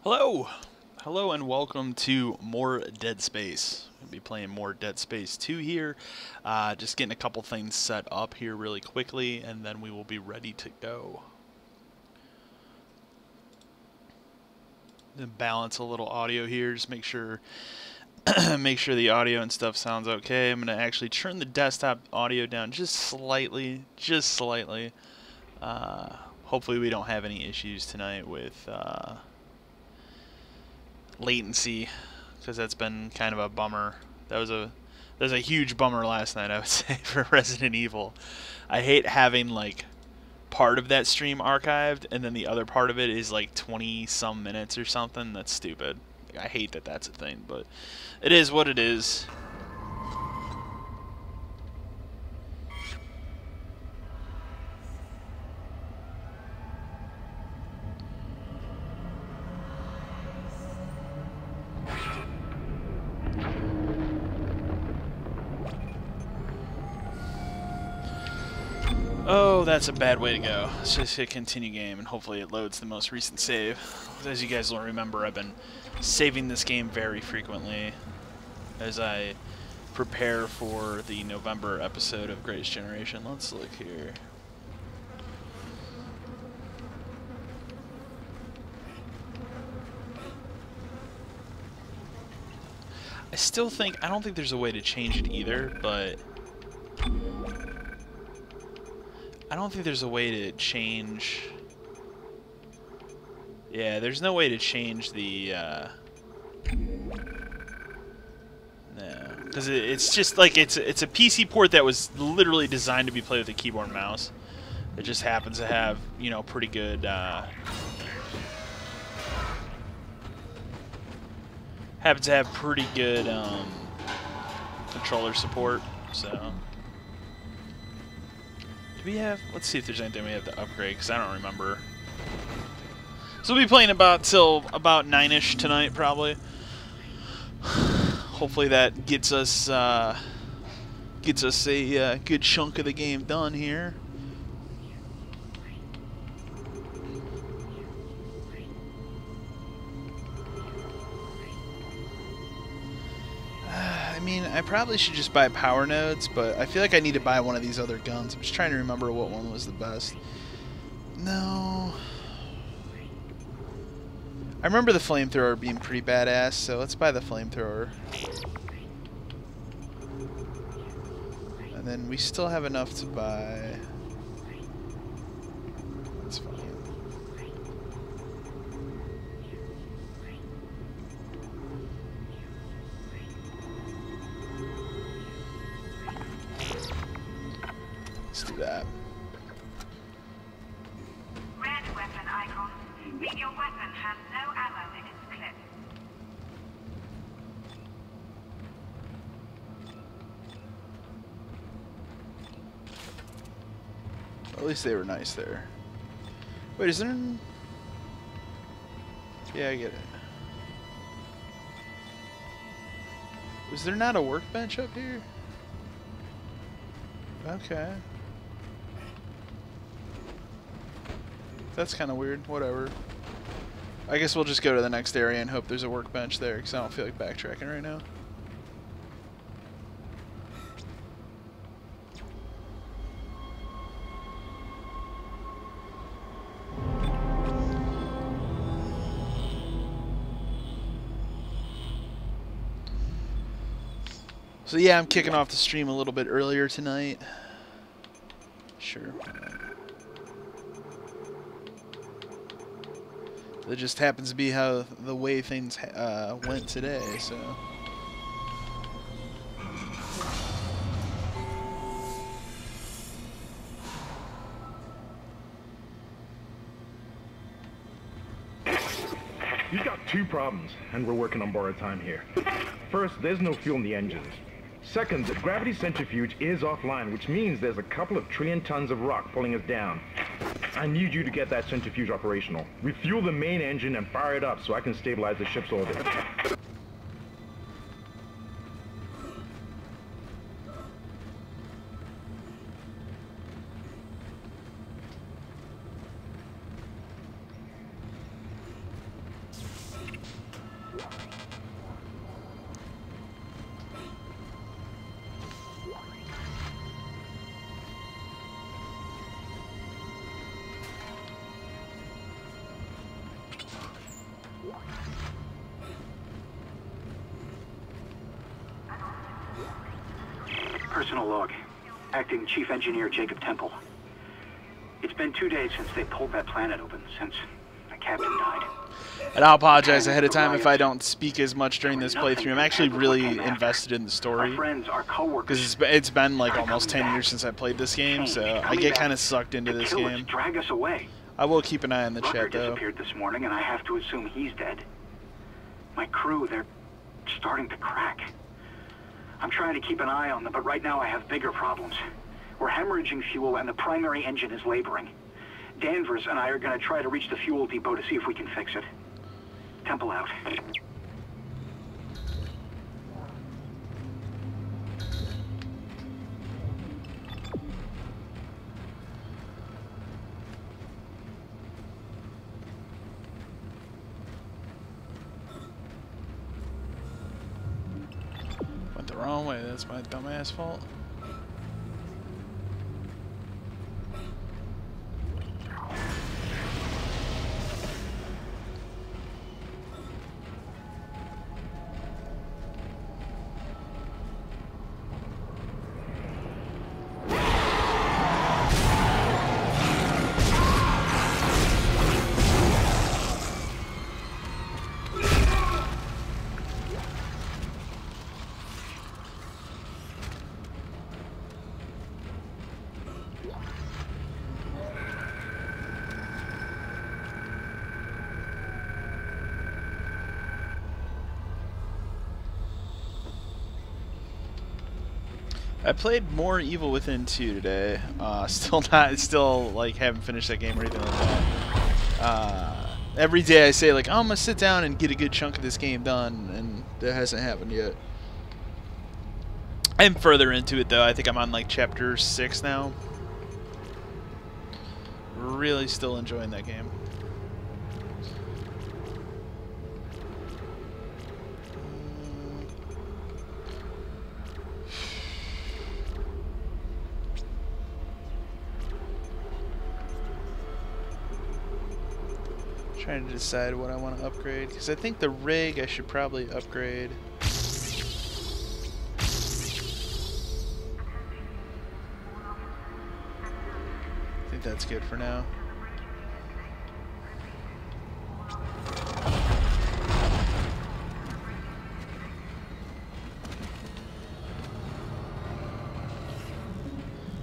Hello! Hello and welcome to more Dead Space. We'll be playing more Dead Space 2 here. Just getting a couple things set up here really quickly, and then we will be ready to go. Then balance a little audio here, just make sure make sure the audio and stuff sounds okay. I'm going to actually turn the desktop audio down just slightly, hopefully we don't have any issues tonight with latency, because that's been kind of a bummer. That was a huge bummer last night, I would say, for Resident Evil. I hate having like part of that stream archived and then the other part of it is like 20 some minutes or something. That's stupid. I hate that that's a thing, but it is what it is. Oh, that's a bad way to go. Let's just hit continue game and hopefully it loads the most recent save. As you guys will remember, I've been saving this game very frequently as I prepare for the November episode of Greatest Generation. Let's look here. I don't think there's a way to change it either, but I don't think there's a way to change... Yeah, there's no way to change the, no. Because it's just like, it's a PC port that was literally designed to be played with a keyboard and mouse. It just happens to have, you know, pretty good, controller support, so... We have, let's see if there's anything we have to upgrade, because I don't remember. So we'll be playing till about 9-ish tonight, probably. Hopefully that gets us a good chunk of the game done here. I mean, I probably should just buy power nodes, but I feel like I need to buy one of these other guns. I'm just trying to remember what one was the best. No. I remember the flamethrower being pretty badass, so let's buy the flamethrower. And then we still have enough to buy... That's fine. Let's do that. Red weapon icon. Read your weapon has no ammo in its clip. At least they were nice there. Wait, is there... Yeah, I get it. Was there not a workbench up here? Okay. That's kind of weird. Whatever. I guess we'll just go to the next area and hope there's a workbench there, because I don't feel like backtracking right now. So yeah, I'm kicking off the stream a little bit earlier tonight. Sure. That just happens to be how the way things went today, so... You've got two problems, and we're working on borrowed time here. First, there's no fuel in the engines. Second, the gravity centrifuge is offline, which means there's a couple of trillion tons of rock pulling us down. I need you to get that centrifuge operational. Refuel the main engine and fire it up so I can stabilize the ship's orbit. Personal log. Acting Chief Engineer Jacob Temple. It's been 2 days since they pulled that planet open, since the captain died. And I'll apologize ahead of time if I don't speak as much during this playthrough. I'm actually really invested in the story. Our friends, our coworkers. Because it's been like almost 10 years since I played this game, so I get kind of sucked into this game. Drag us away. I will keep an eye on the Rucker chat, though. disappeared this morning, and I have to assume he's dead. My crew, they're starting to crack. I'm trying to keep an eye on them, but right now I have bigger problems. We're hemorrhaging fuel, and the primary engine is laboring. Danvers and I are going to try to reach the fuel depot to see if we can fix it. Temple out. Went the wrong way. That's my dumbass fault. I played more Evil Within 2 today. Still like haven't finished that game or anything like that. Every day I say like, oh, I'm gonna sit down and get a good chunk of this game done, and that hasn't happened yet. I'm further into it though. I think I'm on like chapter 6 now. Really still enjoying that game. Trying to decide what I want to upgrade, because I think the rig I should probably upgrade. I think that's good for now.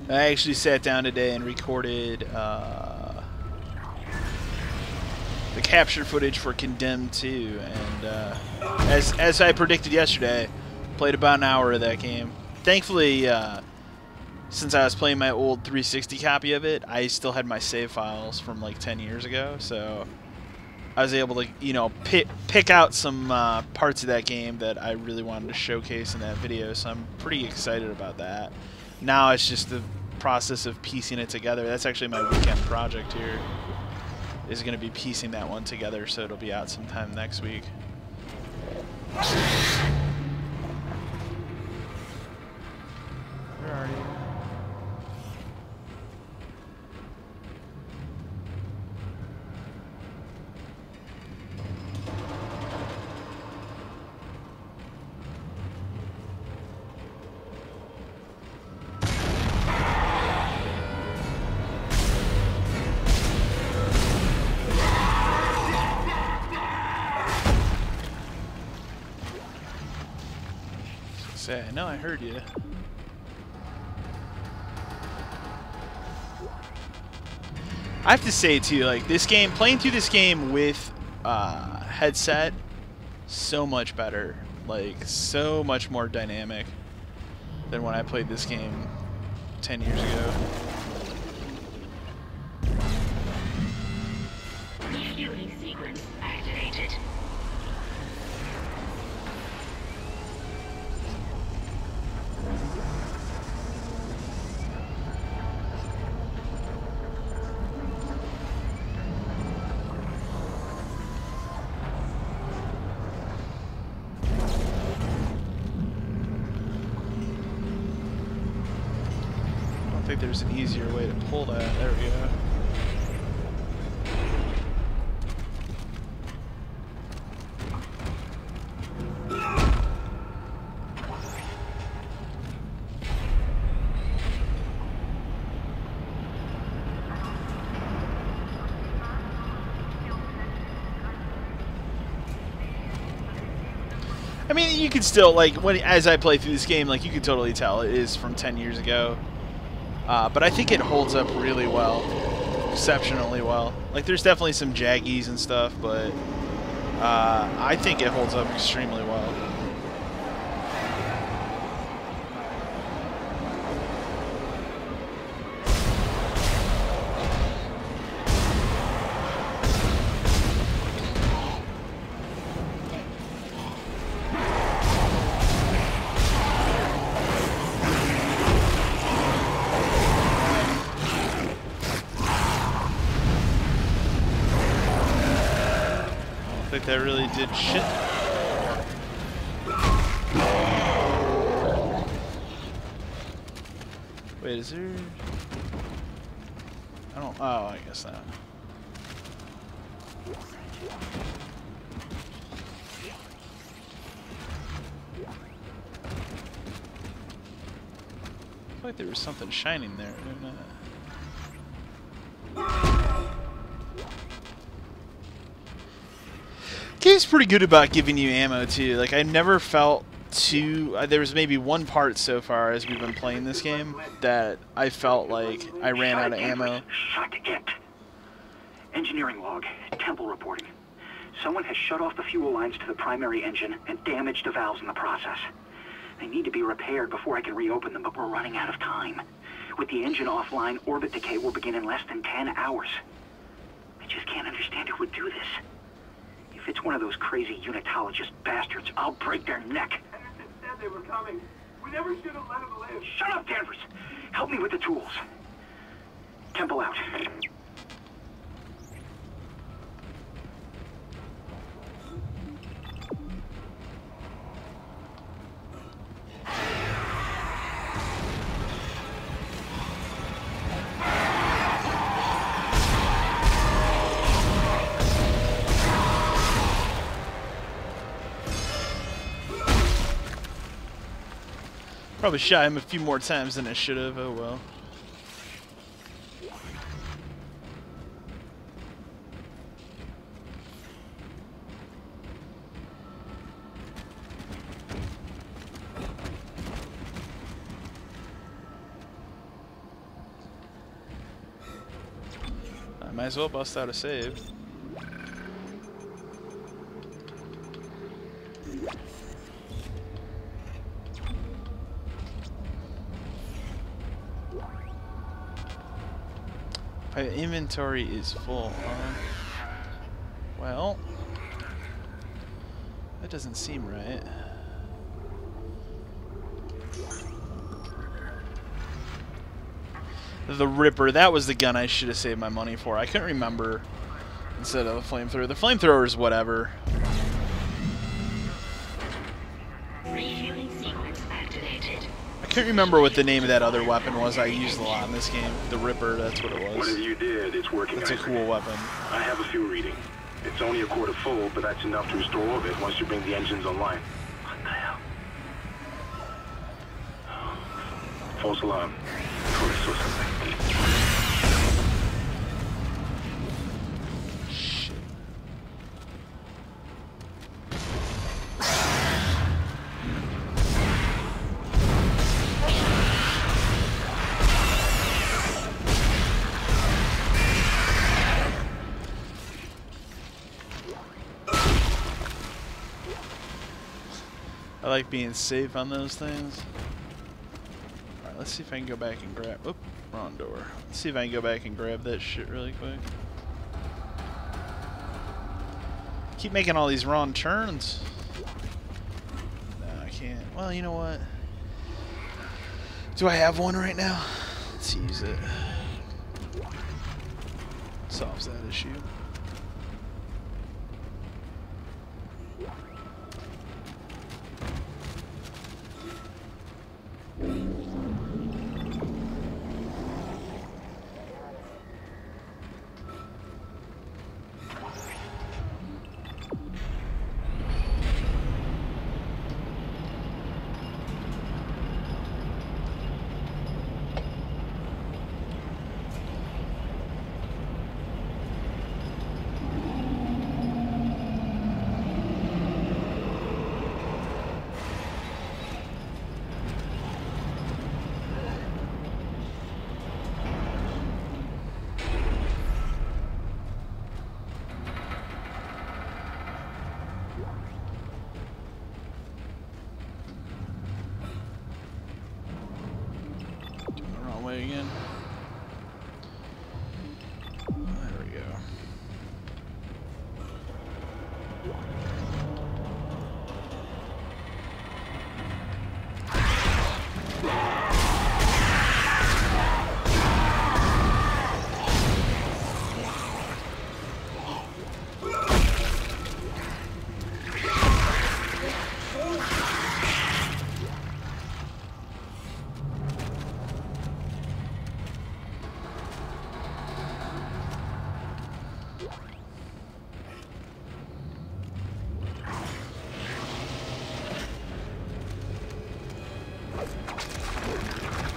I actually sat down today and recorded the capture footage for Condemned 2, and as I predicted yesterday, played about an hour of that game. Thankfully, since I was playing my old 360 copy of it, I still had my save files from like 10 years ago, so I was able to, you know, pick out some parts of that game that I really wanted to showcase in that video, so I'm pretty excited about that. Now it's just the process of piecing it together. That's actually my weekend project here, is going to be piecing that one together, so it'll be out sometime next week. Where are you? I know I heard you. I have to say too, like this game, playing through this game with headset, so much better. Like so much more dynamic than when I played this game 10 years ago. Refueling sequence activated. I think there's an easier way to pull that. There we go. I mean, you could still, like, as I play through this game, like, you could totally tell it is from 10 years ago. But I think it holds up really well. Exceptionally well. Like, there's definitely some jaggies and stuff, but I think it holds up extremely well. That really did shit. Wait, is there... I don't... Oh, I guess not. I feel like there was something shining there. Game's pretty good about giving you ammo too. Like, I never felt too... there was maybe one part so far as we've been playing this game that I felt like I ran out of ammo. Shut it. Engineering log. Temple reporting. Someone has shut off the fuel lines to the primary engine and damaged the valves in the process. They need to be repaired before I can reopen them, but we're running out of time. With the engine offline, orbit decay will begin in less than 10 hours. I just can't understand who would do this. If it's one of those crazy unitologist bastards, I'll break their neck. Henderson said they were coming. We never should have let them live. Shut up, Danvers! Help me with the tools. Temple out. Probably shot him a few more times than I should have. Oh well. I might as well bust out a save. My inventory is full. Well, that doesn't seem right. The Ripper, that was the gun I should have saved my money for. I couldn't remember instead of the flamethrower. The flamethrower is whatever. Refueling sequence activated. I couldn't remember what the name of that other weapon was I used a lot in this game. The Ripper, that's what it was. Whatever you did, it's working. That's a cool weapon. I have a fuel reading. It's only a quarter full, but that's enough to restore orbit once you bring the engines online. What the hell? False alarm. Oh, I saw something. Shit. I like being safe on those things. Alright, let's see if I can go back and grab... Oop, wrong door. Let's see if I can go back and grab that shit really quick. Keep making all these wrong turns. No, I can't. Well, you know what? Do I have one right now? Let's use it. Solves that issue. way again. There we go.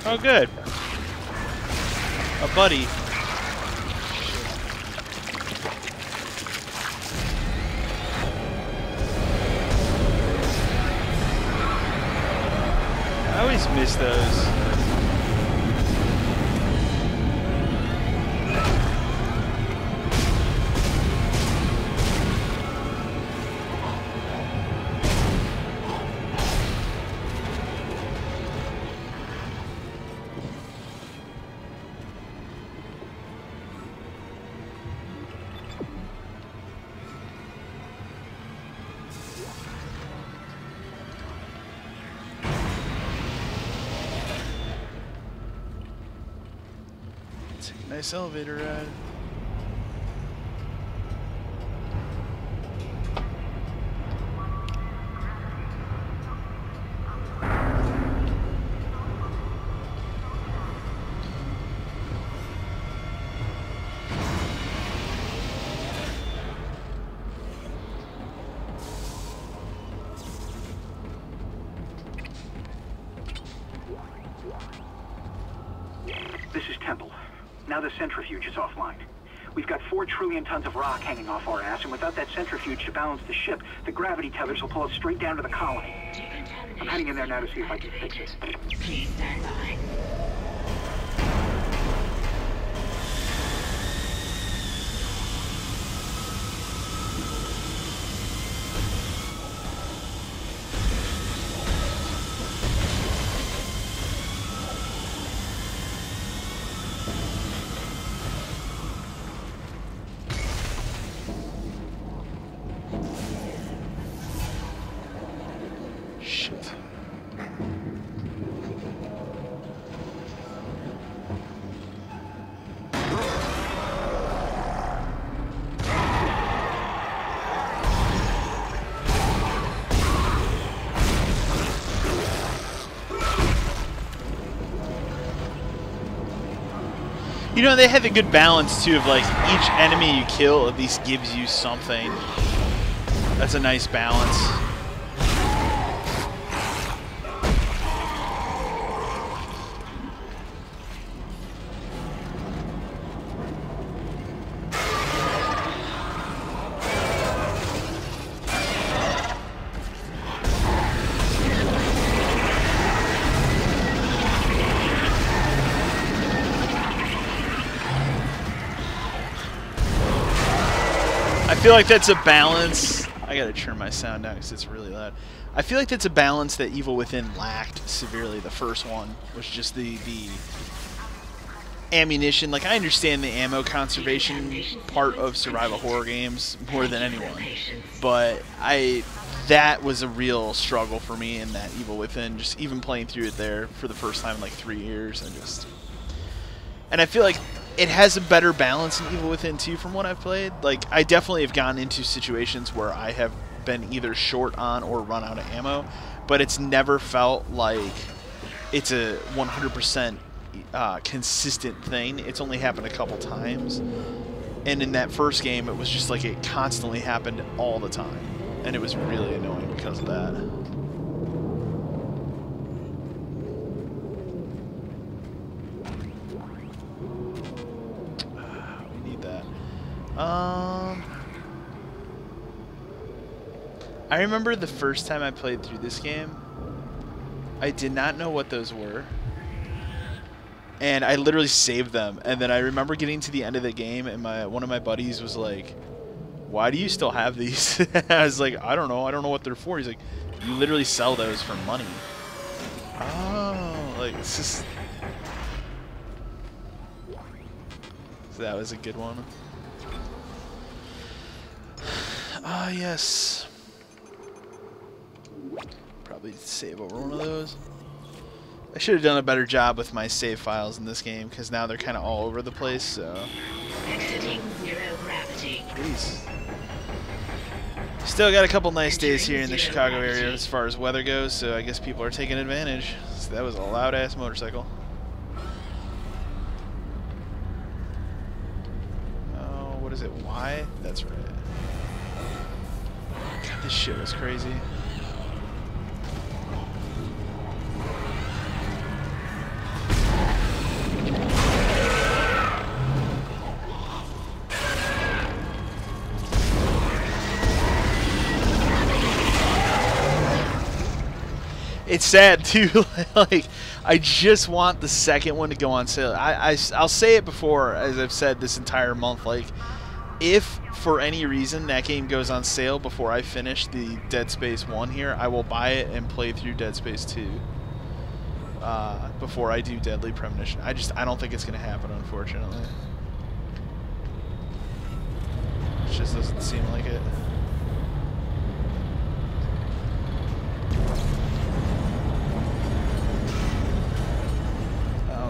Oh, good. A buddy. I always miss those. Take a nice elevator ride. This is Temple. Now the centrifuge is offline. We've got 4 trillion tons of rock hanging off our ass, and without that centrifuge to balance the ship, the gravity tethers will pull us straight down to the colony. I'm heading in there now to see if I can fix it. Please stand by. Shit. You know, they had the good balance too of like each enemy you kill at least gives you something. That's a nice balance. I feel like that's a balance. I gotta turn my sound down because it's really loud. I feel like that's a balance that Evil Within lacked severely. The first one was just the ammunition. Like, I understand the ammo conservation part of survival horror games more than anyone, but that was a real struggle for me in that Evil Within. Just even playing through it there for the first time in like 3 years, and I feel like it has a better balance in Evil Within 2 from what I've played. Like, I definitely have gotten into situations where I have been either short on or run out of ammo, but it's never felt like it's a 100% consistent thing. It's only happened a couple times. And in that first game, it was just like it constantly happened all the time. And it was really annoying because of that. I remember the first time I played through this game, I did not know what those were, and I literally saved them. And then I remember getting to the end of the game, and one of my buddies was like, "Why do you still have these?" I was like, "I don't know what they're for." He's like, "You literally sell those for money." Oh, like it's just So that was a good one. Ah, yes. Probably save over one of those. I should have done a better job with my save files in this game because now they're kind of all over the place. So. Exiting zero gravity. Jeez. Still got a couple nice days here in the Chicago area as far as weather goes, so I guess people are taking advantage. So that was a loud-ass motorcycle. Oh, what is it? Y? That's right. God, this shit was crazy. It's sad too. Like, I just want the second one to go on sale. I'll say it before, as I've said this entire month. Like, if for any reason that game goes on sale before I finish the Dead Space 1 here, I will buy it and play through Dead Space 2 before I do Deadly Premonition. I don't think it's gonna happen, unfortunately. It just doesn't seem like it.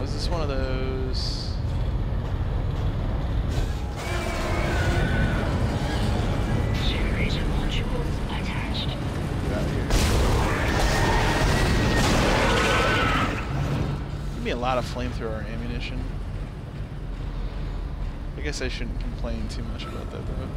Is this one of those? Generator module attached. Get out of here. Give me a lot of flamethrower ammunition. I guess I shouldn't complain too much about that though.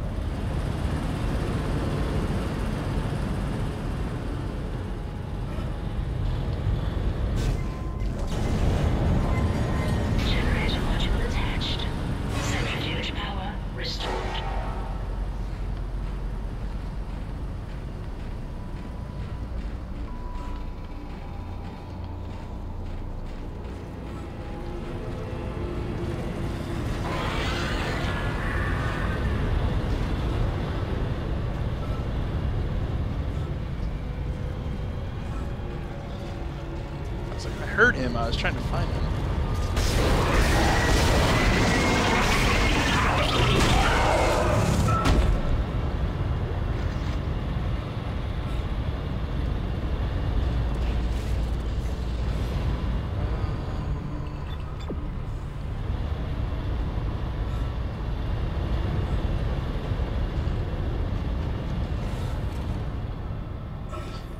I heard him. I was trying to find him.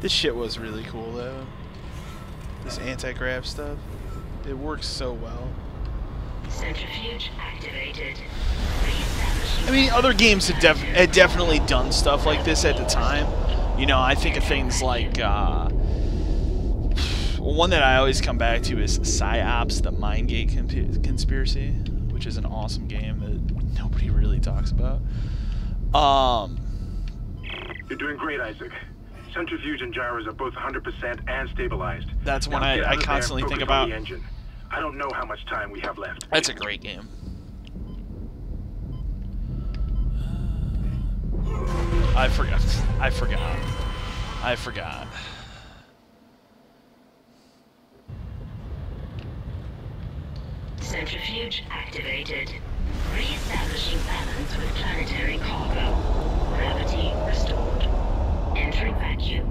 This shit was really cool though. This anti-grav stuff. It works so well. Centrifuge activated. I mean, other games had definitely done stuff like this at the time. You know, I think of things like one that I always come back to is PsyOps: The Mindgate Conspiracy, which is an awesome game that nobody really talks about. You're doing great, Isaac. Centrifuge and gyros are both 100% and stabilized. That's one I constantly think about. The engine. I don't know how much time we have left. That's a great game. I forgot. Centrifuge activated. Re-establishing balance with planetary cargo. Gravity restored. Entering vacuum.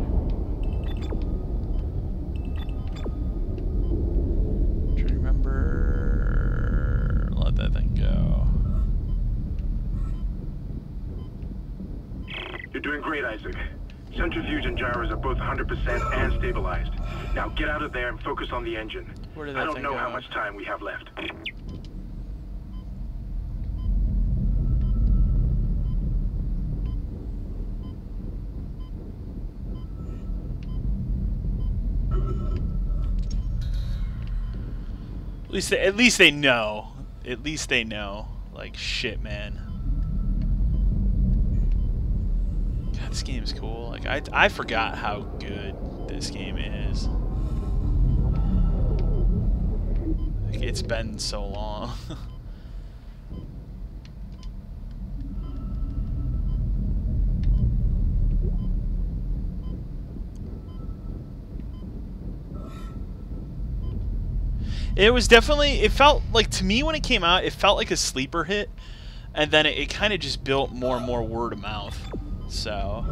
Trying to remember. Let that thing go. You're doing great, Isaac. Centrifuge and gyros are both 100% and stabilized. Now get out of there and focus on the engine. Where did that I don't thing know go? how much time we have left. At least they know. At least they know. Like, shit, man. God, this game is cool. Like, I forgot how good this game is. Like, it's been so long. It was definitely, it felt like, to me when it came out, it felt like a sleeper hit, and then it kind of just built more and more word of mouth. So,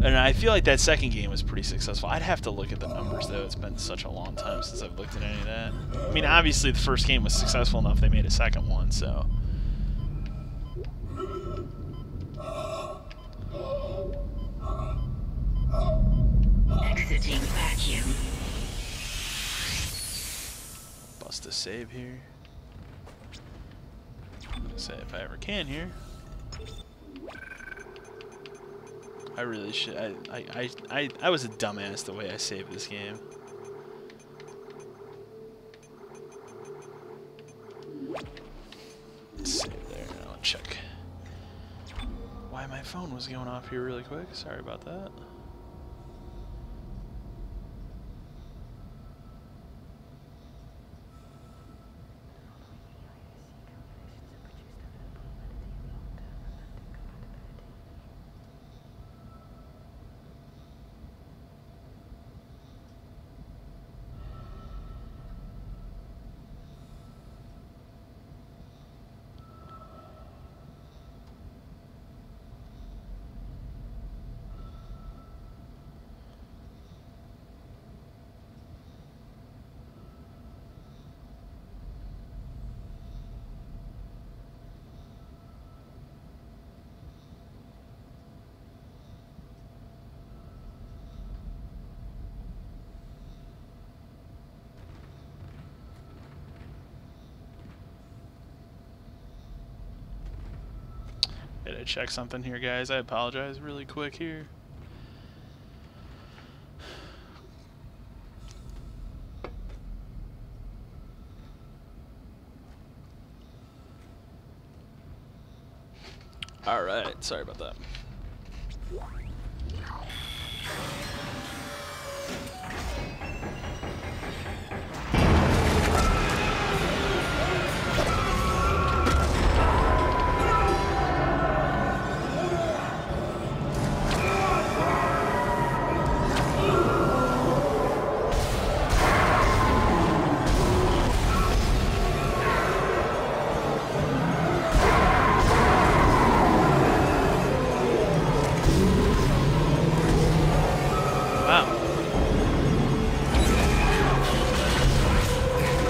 and I feel like that second game was pretty successful. I'd have to look at the numbers though. It's been such a long time since I've looked at any of that. I mean, obviously the first game was successful enough they made a second one, so. Exiting vacuum. Bust a save here. Say if I ever can here. I really should. I was a dumbass the way I saved this game. Save there. I'll check why my phone was going off here really quick. Sorry about that. Did I check something here, guys? I apologize really quick here. Alright, sorry about that.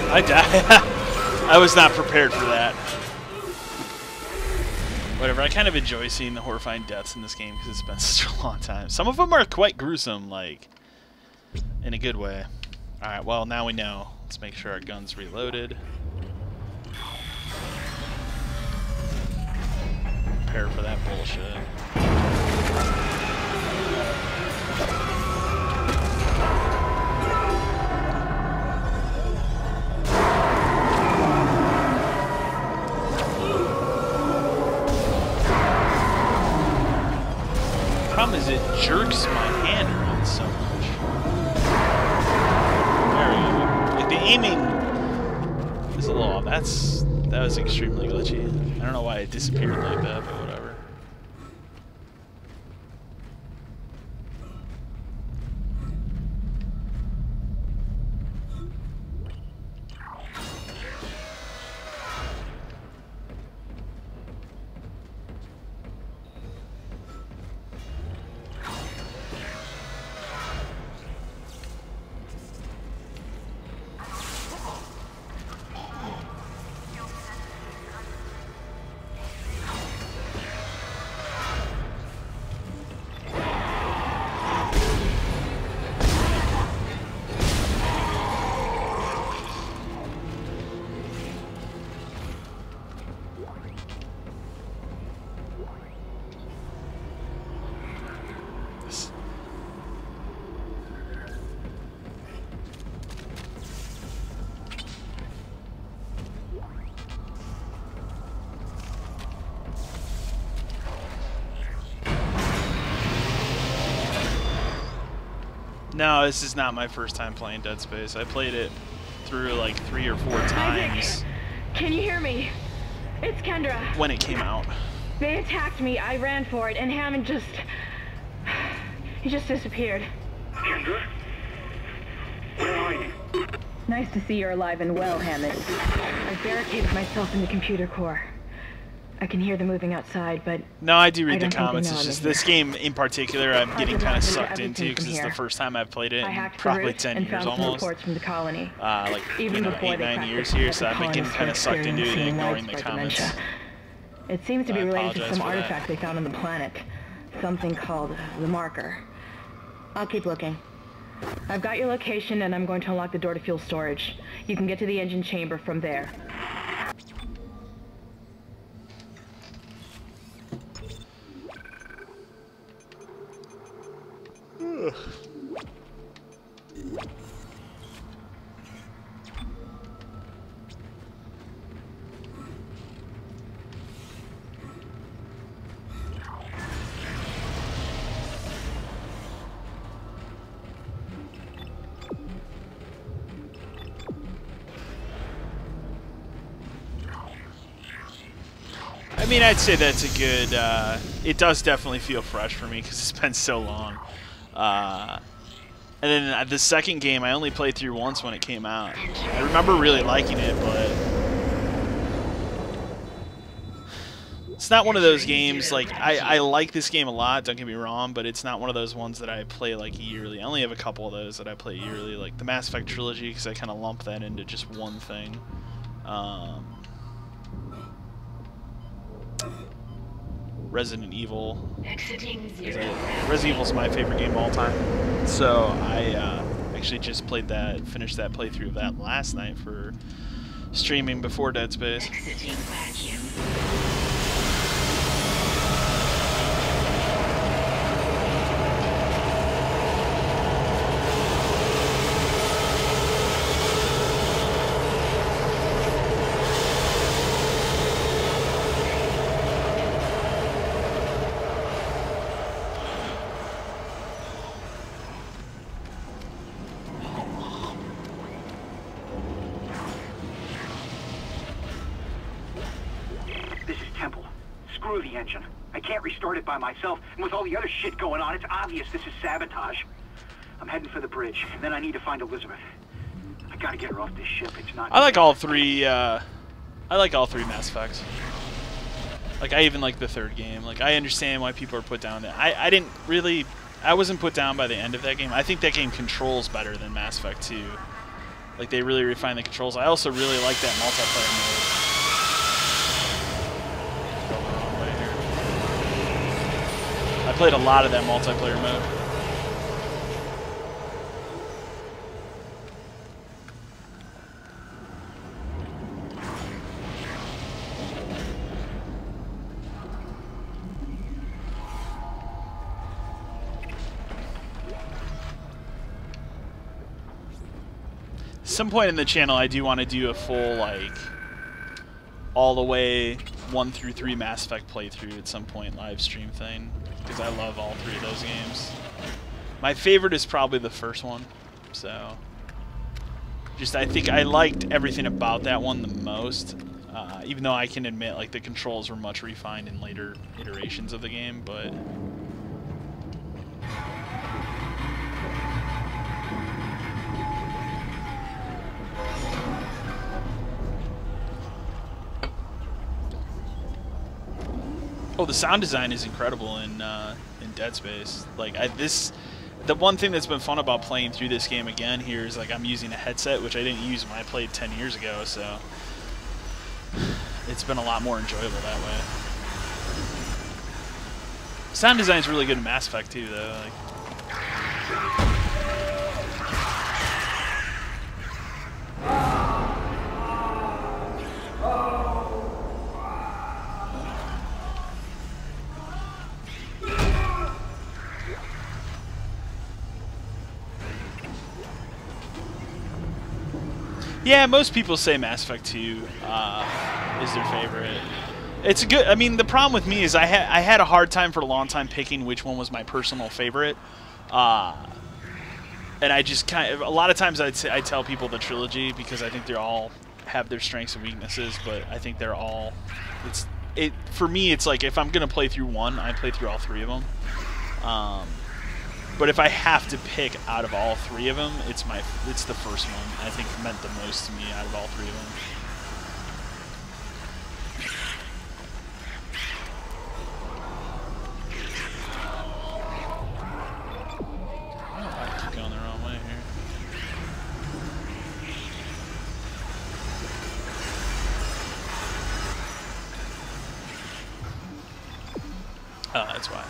I died. I was not prepared for that. Whatever, I kind of enjoy seeing the horrifying deaths in this game because it's been such a long time. Some of them are quite gruesome, like, in a good way. Alright, well, now we know. Let's make sure our gun's reloaded. Prepare for that bullshit. Problem is it jerks my hand around so much. There we go. Like the aiming is a little off. That was extremely glitchy. I don't know why it disappeared like that, but whatever. No, this is not my first time playing Dead Space. I played it through like 3 or 4 times. Can you hear me? It's Kendra. When it came out. They attacked me, I ran for it, and Hammond just... he just disappeared. Kendra? Where are you? Nice to see you're alive and well, Hammond. I've barricaded myself in the computer core. I can hear them moving outside, but... No, I do read the don't think they comments. know It's I'm just in this here. game in particular I'm getting could kind log of into sucked into everything because from it's the here. first time I've played it I in hacked the probably route 10 and years found some almost. reports from the colony. Like, Even before 8, they 9 cracked years the here, code so I've been getting colonists kind of were sucked into it and experiencing ignoring the widespread comments. dementia. It seems to be I related to apologize some for that. artifact they found on the planet. Something called the Marker. I'll keep looking. I've got your location, and I'm going to unlock the door to fuel storage. You can get to the engine chamber from there. I mean, I'd say that's a good, it does definitely feel fresh for me because it's been so long. And then the second game I only played through once when it came out. I remember really liking it, but it's not one of those games, like, I like this game a lot, don't get me wrong, but it's not one of those ones that I play, like, yearly. I only have a couple of those that I play yearly, like the Mass Effect trilogy, because I kind of lump that into just one thing. Resident Evil. Resident Evil's my favorite game of all time. So I actually just finished that playthrough of that last night for streaming before Dead Space. Exiting vacuum. This is Temple. Screw the engine. I can't restart it by myself, and with all the other shit going on, it's obvious this is sabotage. I'm heading for the bridge, and then I need to find Elizabeth. I gotta get her off this ship. It's not... I like all three, I like all three Mass Effects. Like, I even like the third game. Like, I understand why people are put down there. I wasn't put down by the end of that game. I think that game controls better than Mass Effect 2. Like, they really refined the controls. I also really like that multiplayer mode. I played a lot of that multiplayer mode. Some point in the channel, I do want to do a full, like, all the way 1 through 3 Mass Effect playthrough at some point, live stream thing, because I love all three of those games. My favorite is probably the first one, so just I think I liked everything about that one the most, even though I can admit, like, the controls were much refined in later iterations of the game, but oh, the sound design is incredible in Dead Space. Like, the one thing that's been fun about playing through this game again here is, like, I'm using a headset, which I didn't use when I played 10 years ago, so it's been a lot more enjoyable that way. Sound design is really good in Mass Effect too, though. Like, yeah, most people say Mass Effect 2 is their favorite. It's a good. I mean, the problem with me is I had a hard time for a long time picking which one was my personal favorite, and I just kind of a lot of times I tell people the trilogy because I think they all have their strengths and weaknesses, but I think they're all. For me, it's like if I'm gonna play through one, I play through all three of them. But if I have to pick out of all three of them, it's the first one. I think meant the most to me out of all three of them. I keep going the wrong way here. Oh, that's why.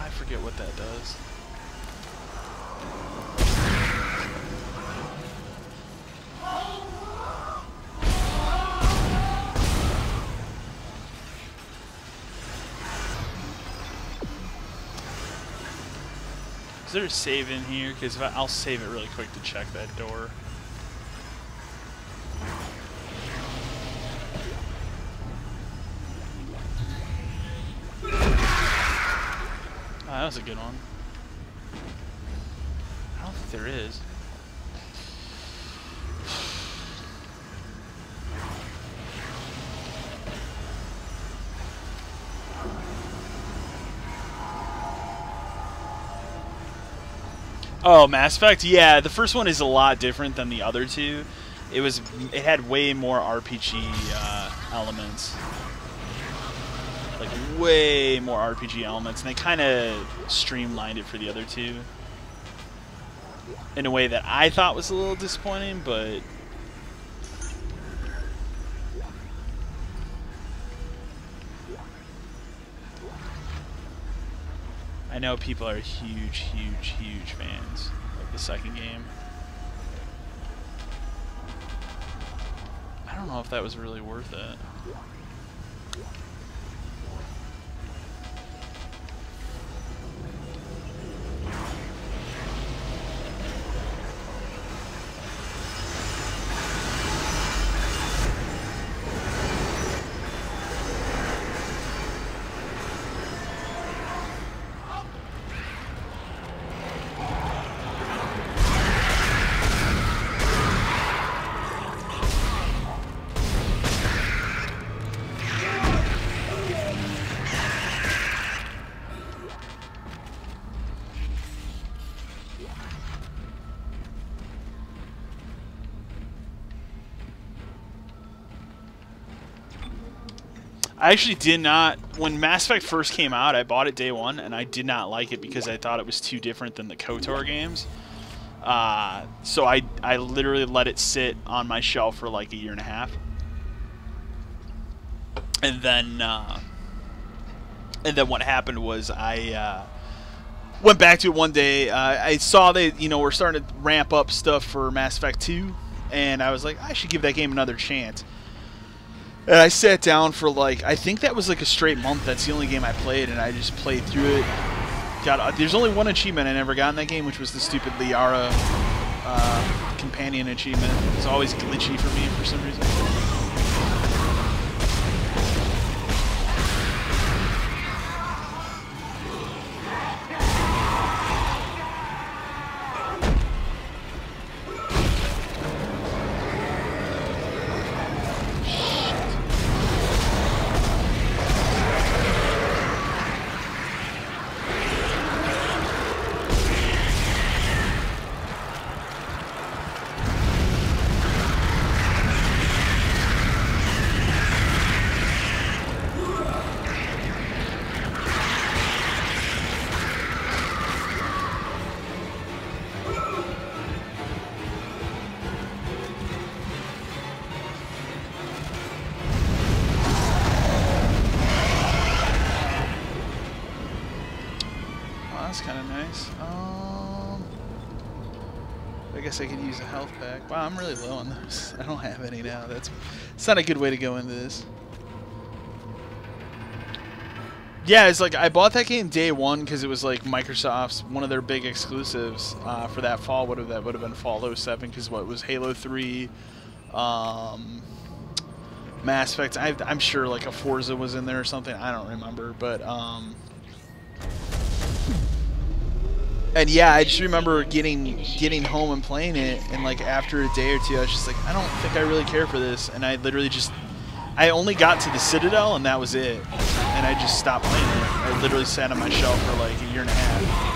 I forget what that does. Is there a save in here? Because I'll save it really quick to check that door. Oh, that was a good one. I don't think there is. Oh, Mass Effect? Yeah, the first one is a lot different than the other two. It had way more RPG elements. Like, way more RPG elements, and they kind of streamlined it for the other two. In a way that I thought was a little disappointing, but... I know people are huge fans of the second game. I don't know if that was really worth it. I actually did not, when Mass Effect first came out, I bought it day one, and I did not like it because I thought it was too different than the KOTOR games. So I literally let it sit on my shelf for like a year and a half. And then what happened was I went back to it one day. I saw they, were starting to ramp up stuff for Mass Effect 2, and I was like, I should give that game another chance. And I sat down for like, I think that was like a straight month. That's the only game I played, and I just played through it. There's only one achievement I never got in that game, which was the stupid Liara companion achievement. It's always glitchy for me for some reason. That's kind of nice. I guess I could use a health pack. Wow, I'm really low on those. I don't have any now. It's not a good way to go into this. Yeah, it's like I bought that game day one because it was like Microsoft's one of their big exclusives for that fall. That would have been fall 07 because what was Halo 3, Mass Effect. I'm sure like a Forza was in there or something. I don't remember, but and yeah, I just remember getting home and playing it, and like after a day or two, I was just like, I don't think I really care for this, and I literally just, I only got to the Citadel, and that was it, and I just stopped playing it. I literally sat on my shelf for like a year and a half.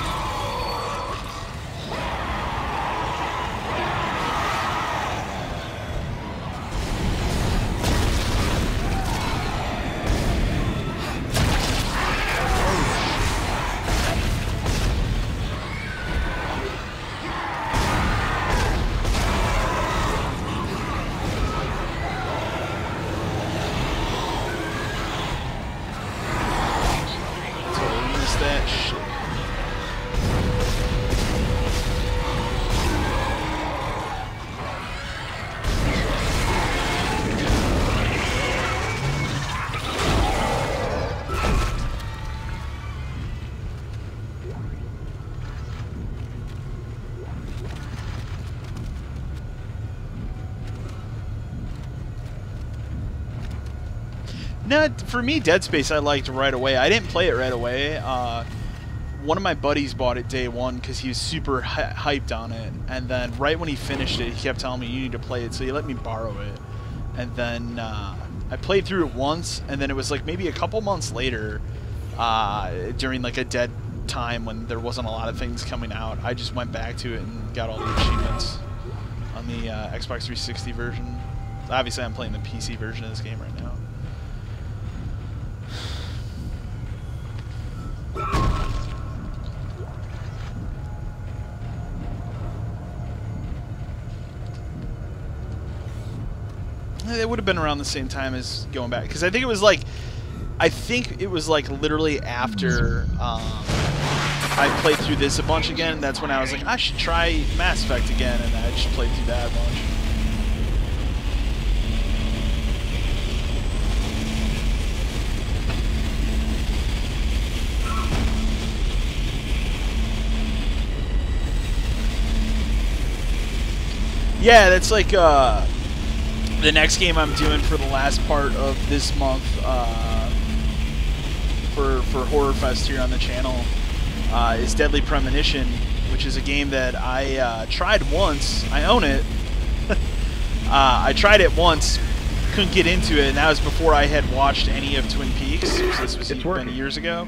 No, for me, Dead Space I liked right away. I didn't play it right away. One of my buddies bought it day one because he was super hyped on it. And then right when he finished it, he kept telling me, you need to play it. So he let me borrow it. And then I played through it once, and then it was like maybe a couple months later, during like a dead time when there wasn't a lot of things coming out, I just went back to it and got all the achievements on the Xbox 360 version. Obviously, I'm playing the PC version of this game right now. It would have been around the same time as going back, because I think it was like literally after I played through this a bunch again. That's when I was like, I should try Mass Effect again, and I just played through that a bunch. Yeah, that's like the next game I'm doing for the last part of this month for Horror Fest here on the channel is Deadly Premonition, which is a game that I tried once. I own it. I tried it once, couldn't get into it, and that was before I had watched any of Twin Peaks. So this was many years ago.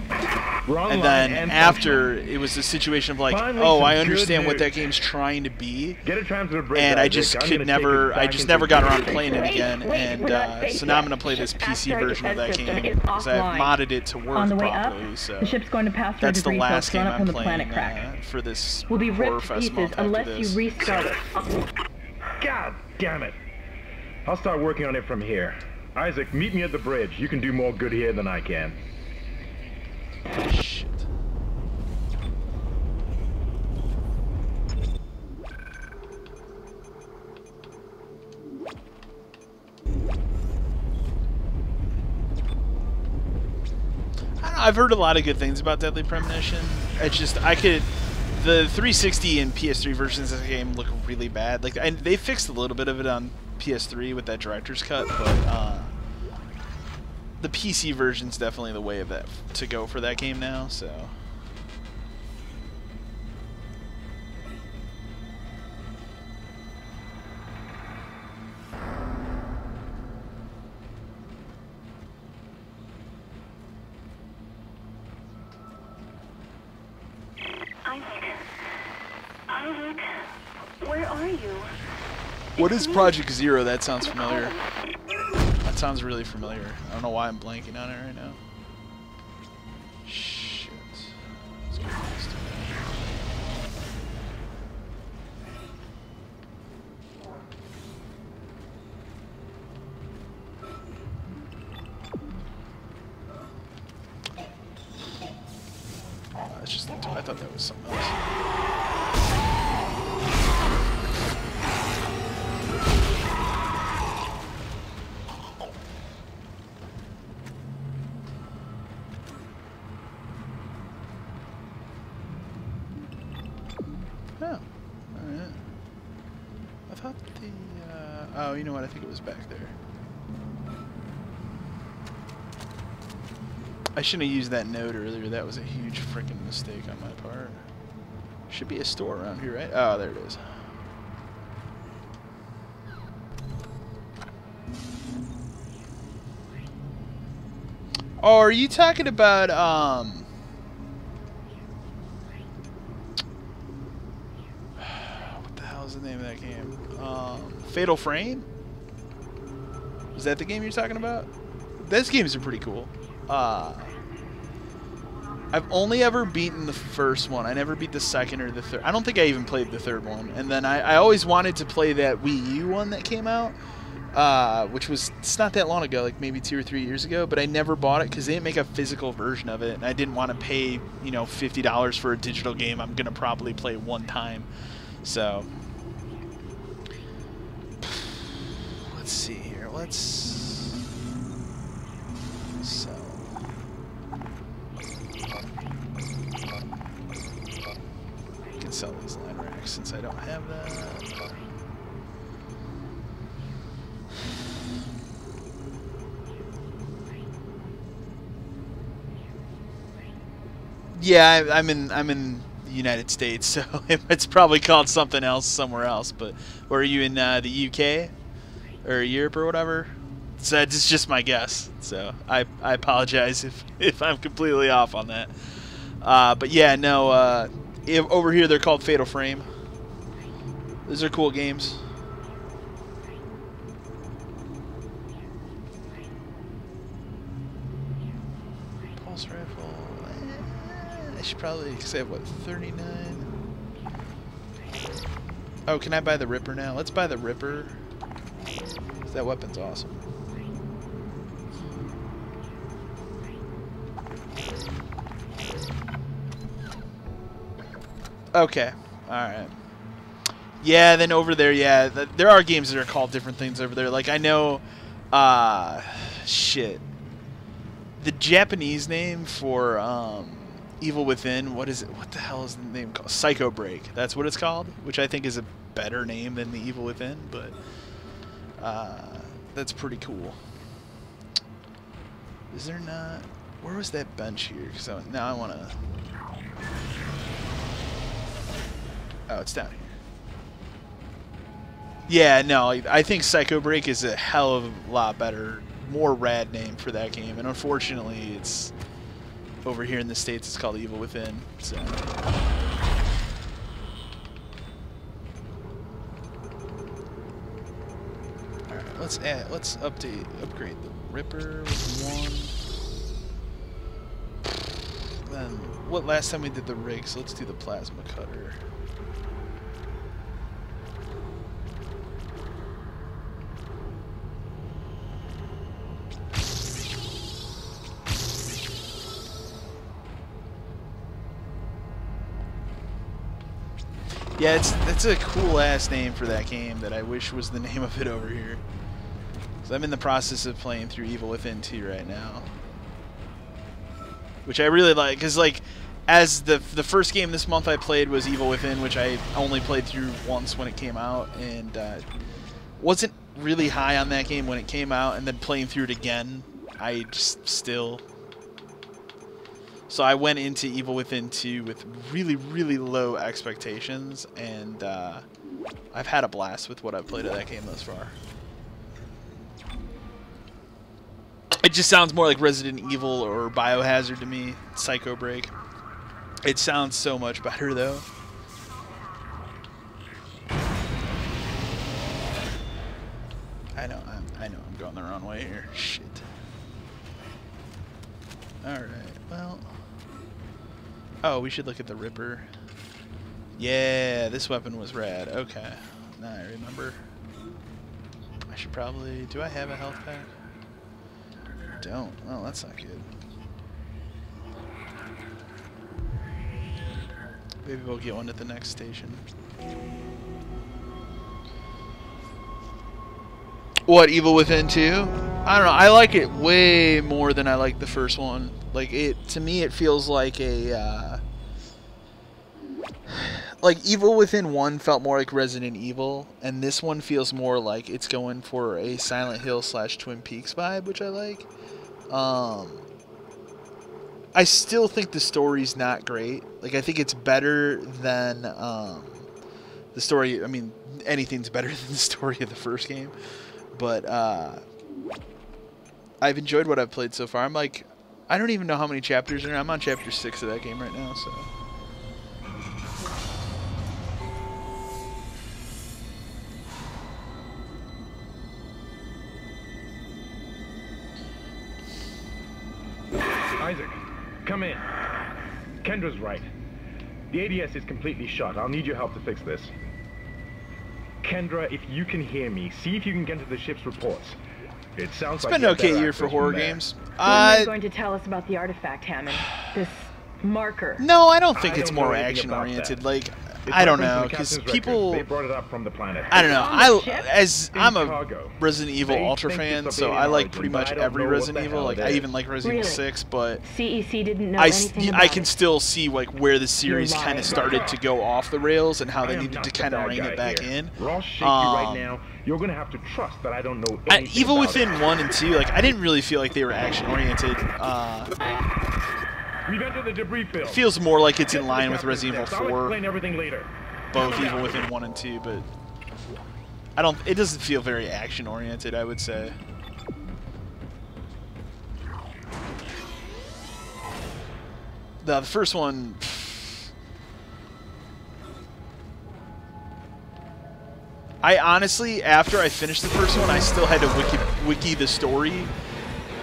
And then after, it was a situation of like, oh, I understand what that game's trying to be, and I just never got around to playing it again, and so now I'm going to play this PC version of that game, because I've modded it to work properly, so that's the last game I'm playing for this Horror Fest month after this. God damn it! I'll start working on it from here. Isaac, meet me at the bridge. You can do more good here than I can. Shit. I've heard a lot of good things about Deadly Premonition. It's just, the 360 and PS3 versions of the game look really bad. Like, and they fixed a little bit of it on PS3 with that director's cut, but the PC version's definitely the way of that to go for that game now. So. Isaac, where are you? What is Project Zero? That sounds familiar. That sounds really familiar. I don't know why I'm blanking on it right now. Shit. Let's go next to it. It's just, I thought that was something else. Oh, you know what? I think it was back there. I shouldn't have used that note earlier. That was a huge freaking mistake on my part. Should be a store around here, right? Oh, there it is. Oh, are you talking about, what the hell is the name of that game? Fatal Frame? Is that the game you're talking about? Those games are pretty cool. I've only ever beaten the first one. I never beat the second or the third. I don't think I even played the third one. And then I always wanted to play that Wii U one that came out. Which was, it's not that long ago, like maybe 2 or 3 years ago, but I never bought it because they didn't make a physical version of it, and I didn't want to pay, you know, $50 for a digital game I'm going to probably play one time. So, let's see here. Let's sell. I can sell these line racks since I don't have that. Yeah, I'm in the United States, so it's probably called something else somewhere else. But or are you in the UK or Europe or whatever? So it's just my guess. So I apologize if I'm completely off on that. But yeah, no. Over here they're called Fatal Frame. Those are cool games. Pulse rifle. I should probably, because I have, what, 39? Oh, can I buy the Ripper now? Let's buy the Ripper. That weapon's awesome. Okay. Alright. Yeah, then over there, yeah, there are games that are called different things over there. Like, I know, shit. The Japanese name for, Evil Within, what is it? What the hell is the name called? Psycho Break. That's what it's called, which I think is a better name than the Evil Within, but that's pretty cool. Is there not? Where was that bench here? So now I want to. Oh, it's down here. Yeah, no, I think Psycho Break is a hell of a lot better, more rad name for that game, and unfortunately, it's. Over here in the States, it's called Evil Within. So. Alright, let's upgrade the Ripper with 1. Then, what last time we did the rig, so let's do the Plasma Cutter. Yeah, it's a cool ass name for that game that I wish was the name of it over here. So I'm in the process of playing through Evil Within 2 right now, which I really like, because like as the first game this month I played was Evil Within, which I only played through once when it came out, and wasn't really high on that game when it came out, and then playing through it again, I just still. So I went into Evil Within 2 with really, really low expectations, and I've had a blast with what I've played of that game thus far. It just sounds more like Resident Evil or Biohazard to me, Psycho Break. It sounds so much better, though. I know I'm going the wrong way here. Shit. Alright, well. Oh, we should look at the Ripper. Yeah, this weapon was rad. Okay. Now I remember. I should probably... Do I have a health pack? I don't. Well, that's not good. Maybe we'll get one at the next station. What, Evil Within 2? I don't know. I like it way more than I like the first one. Like, to me, it feels like a, like, Evil Within 1 felt more like Resident Evil, and this one feels more like it's going for a Silent Hill / Twin Peaks vibe, which I like. I still think the story's not great. Like, I think it's better than the story. I mean, anything's better than the story of the first game. But I've enjoyed what I've played so far. I'm like, I don't even know how many chapters are in. I'm on chapter 6 of that game right now, so. Isaac, come in. Kendra's right. The ADS is completely shut. I'll need your help to fix this. Kendra, if you can hear me, see if you can get to the ship's reports. It sounds It's like been an you have okay better year for access horror from there. games. When are you going to tell us about the artifact, Hammond? This marker. No, I don't think I it's don't know more anything action about oriented. that. Like, It's I don't referenced in know, the because captain's people. records. They brought it up from the planet. I don't know. On the ship? I'm a Chicago. Resident Evil They Ultra think it's fan, of so alien I like origin, pretty but much I don't every know what Resident the Evil. hell Like, it I is. even like Resident Evil 6, but CEC didn't know anything about I can it. still see like where the series You're kind of lying. started to go off the rails and how I they am needed not to the kind of bad rein guy it back here. in. We're all shaky right now. You're gonna have to trust that I don't know anything Even about within it. 1 and 2, like I didn't really feel like they were action oriented. We've entered the debris field. It feels more like it's Get in to the line with captain's Resident desk. Evil I'll 4, explain everything later. both even within 1 and 2, but it doesn't feel very action oriented, I would say. The first one, I honestly, after I finished the first one, I still had to wiki the story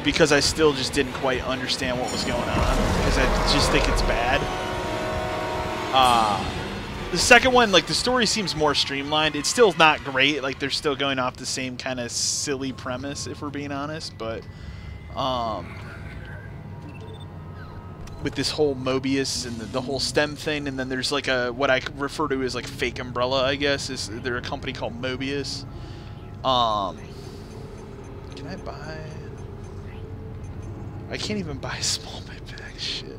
because I still just didn't quite understand what was going on because I just think it's bad. The second one, like, the story seems more streamlined. It's still not great. Like, they're still going off the same kind of silly premise, if we're being honest. But, with this whole Mobius and the whole STEM thing, and then there's, like, what I refer to as, like, fake Umbrella, I guess. They're a company called Mobius. Can I buy... I can't even buy a small medpack. Shit.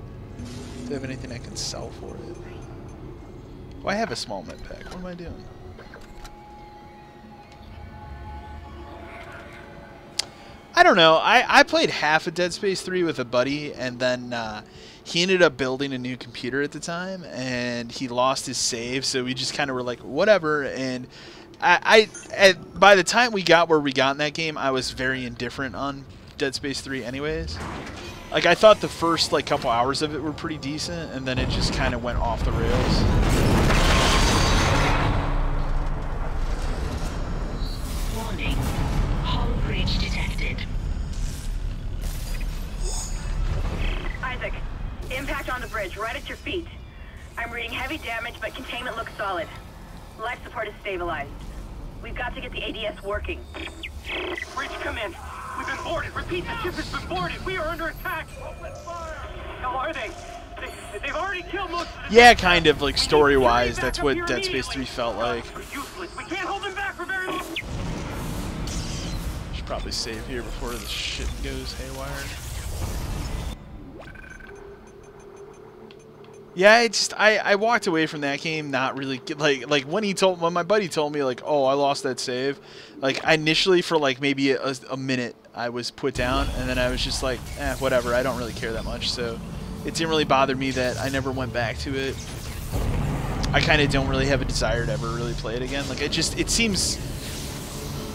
Do I have anything I can sell for it? Oh, I have a small medpack. What am I doing? I don't know. I played half of Dead Space 3 with a buddy, and then he ended up building a new computer at the time, and he lost his save, so we just kind of were like, whatever. And by the time we got where we got in that game, I was very indifferent on Dead Space 3 anyways. Like, I thought the first, like, couple hours of it were pretty decent, and then it just kind of went off the rails. Warning. Hull breach detected. Isaac, impact on the bridge, right at your feet. I'm reading heavy damage, but containment looks solid. Life support is stabilized. We've got to get the ADS working. Bridge, come in. We've been boarded. Repeat, the ship has been boarded. We are under attack. Open fire. How are they? They've already killed most of the... Yeah, kind of, like, story-wise, that's what Dead Space 3 felt like. We're useless. We can't hold them back for very long. Should probably save here before the shit goes haywire. Yeah, I walked away from that game not really like when my buddy told me like, oh, I lost that save, like I initially for like maybe a minute I was put down, and then I was just like, whatever, I don't really care that much, so it didn't really bother me that I never went back to it. I kind of don't really have a desire to ever really play it again. Like, it seems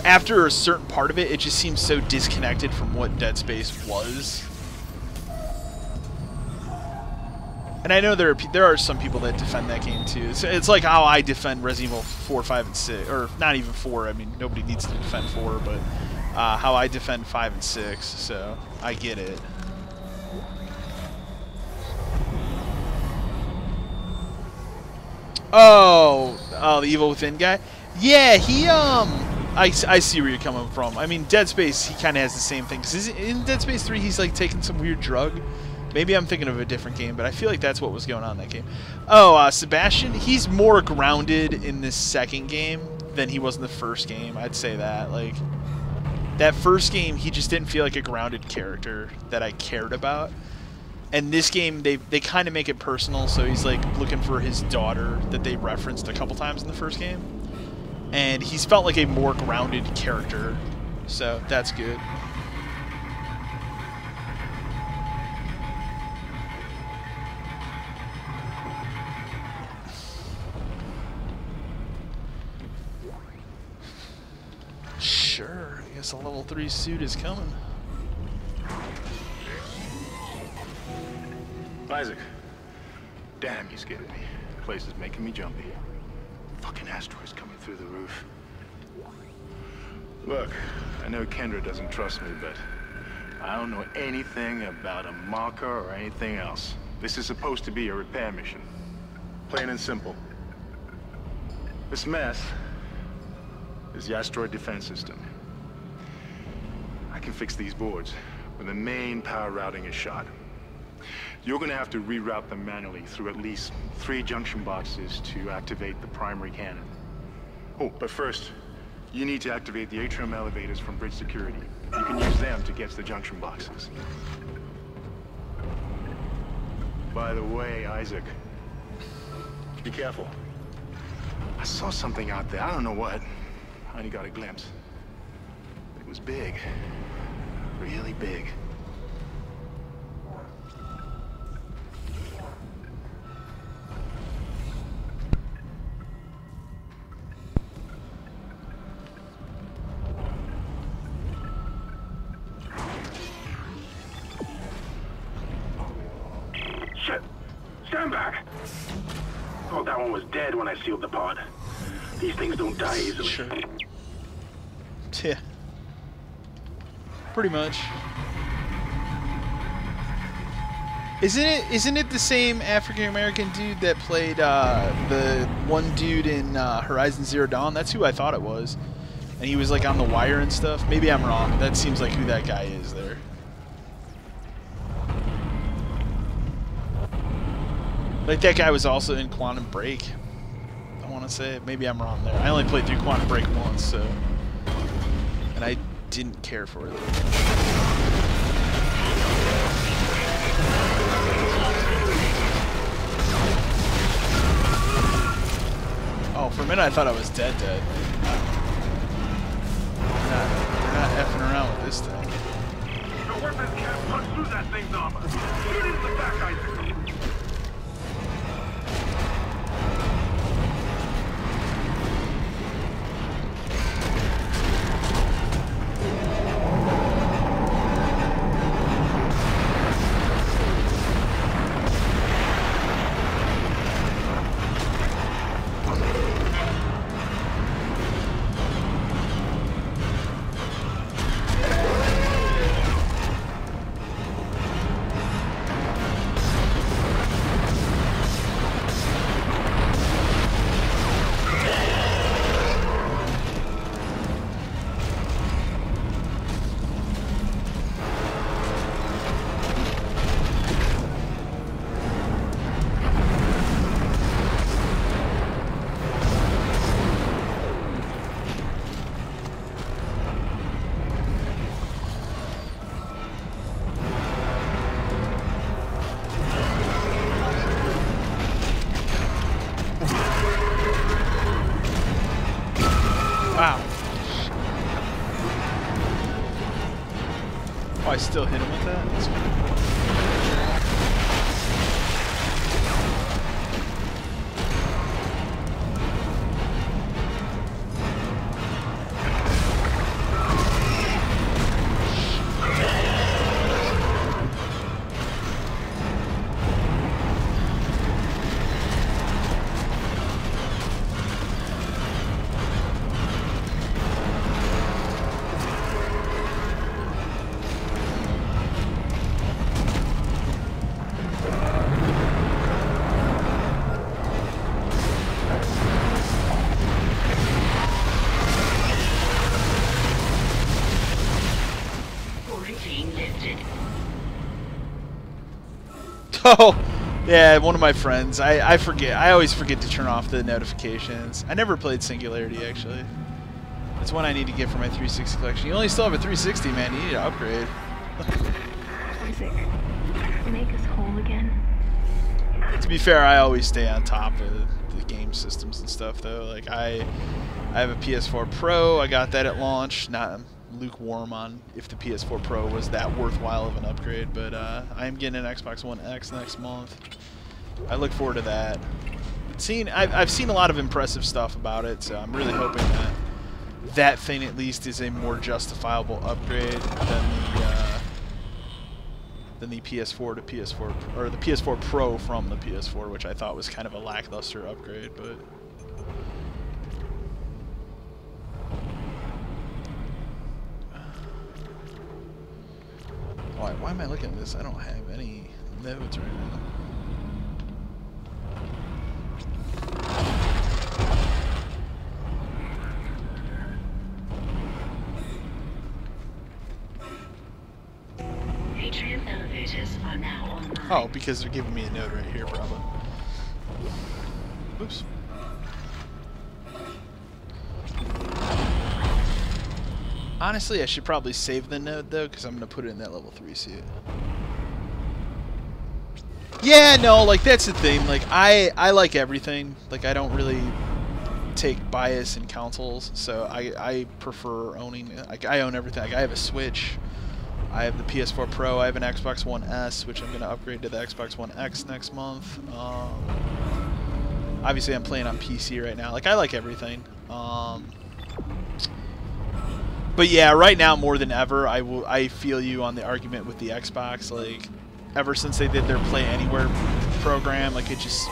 after a certain part of it, it just seems so disconnected from what Dead Space was. And I know there are some people that defend that game too. It's like how I defend Resident Evil 4, 5, and 6, or not even 4. I mean, nobody needs to defend 4, but how I defend 5 and 6. So I get it. Oh, the Evil Within guy. Yeah, he I see where you're coming from. I mean, Dead Space, he kind of has the same thing. 'Cause in Dead Space 3, he's like taking some weird drug. Maybe I'm thinking of a different game, but I feel like that's what was going on in that game. Oh, Sebastian, he's more grounded in this second game than he was in the first game. I'd say that. Like, that first game, he just didn't feel like a grounded character that I cared about. And this game, they kind of make it personal, so he's like looking for his daughter that they referenced a couple times in the first game. And he's felt like a more grounded character, so that's good. guess a level 3 suit is coming. Isaac. Damn, you scared me. The place is making me jumpy. Fucking asteroids coming through the roof. Look, I know Kendra doesn't trust me, but I don't know anything about a marker or anything else. This is supposed to be a repair mission. Plain and simple. This mess is the asteroid defense system. I can fix these boards when the main power routing is shot. You're gonna have to reroute them manually through at least 3 junction boxes to activate the primary cannon. Oh, but first, you need to activate the atrium elevators from bridge security. You can use them to get to the junction boxes. By the way, Isaac, be careful. I saw something out there. I don't know what. I only got a glimpse. It was big. Really big. Shit! Stand back! Thought that one was dead when I sealed the pod. These things don't die easily. Sure. Yeah. Pretty much. Isn't it the same African American dude that played the one dude in Horizon Zero Dawn? That's who I thought it was. And he was like on the wire and stuff. Maybe I'm wrong. That seems like who that guy is there. Like that guy was also in Quantum Break. I want to say. Maybe I'm wrong there. I only played through Quantum Break once, so. And I didn't care for it. Oh, for a minute I thought I was dead. They're not effing around with this thing. The weapons can't punch through that thing's armor. Get into the back, Isaac. Wow. Oh, I still hit him with that? That's cool. Oh, yeah, one of my friends. I forget. I always forget to turn off the notifications. I never played Singularity, actually. That's one I need to get for my 360 collection. You only still have a 360, man. You need to upgrade. Isaac, make us whole again. To be fair, I always stay on top of the game systems and stuff, though. Like, I have a PS4 Pro. I got that at launch. Not lukewarm on if the PS4 Pro was that worthwhile of an upgrade, but I am getting an Xbox One X next month. I look forward to that. I've seen a lot of impressive stuff about it, so I'm really hoping that that thing at least is a more justifiable upgrade than the PS4 to PS4, or the PS4 Pro from the PS4, which I thought was kind of a lackluster upgrade, but. Why am I looking at this? I don't have any notes right now. Atrium elevators are now online. Oh, because they're giving me a note right here, probably. Oops. Honestly, I should probably save the note, though, because I'm going to put it in that level 3 suit. Yeah, no, like, that's the thing. Like, I like everything. Like, I don't really take bias in consoles, so I prefer owning... Like, I own everything. Like, I have a Switch. I have the PS4 Pro. I have an Xbox One S, which I'm going to upgrade to the Xbox One X next month. Obviously, I'm playing on PC right now. Like, I like everything. But yeah, right now more than ever, I feel you on the argument with the Xbox. Like, ever since they did their Play Anywhere program, like it just,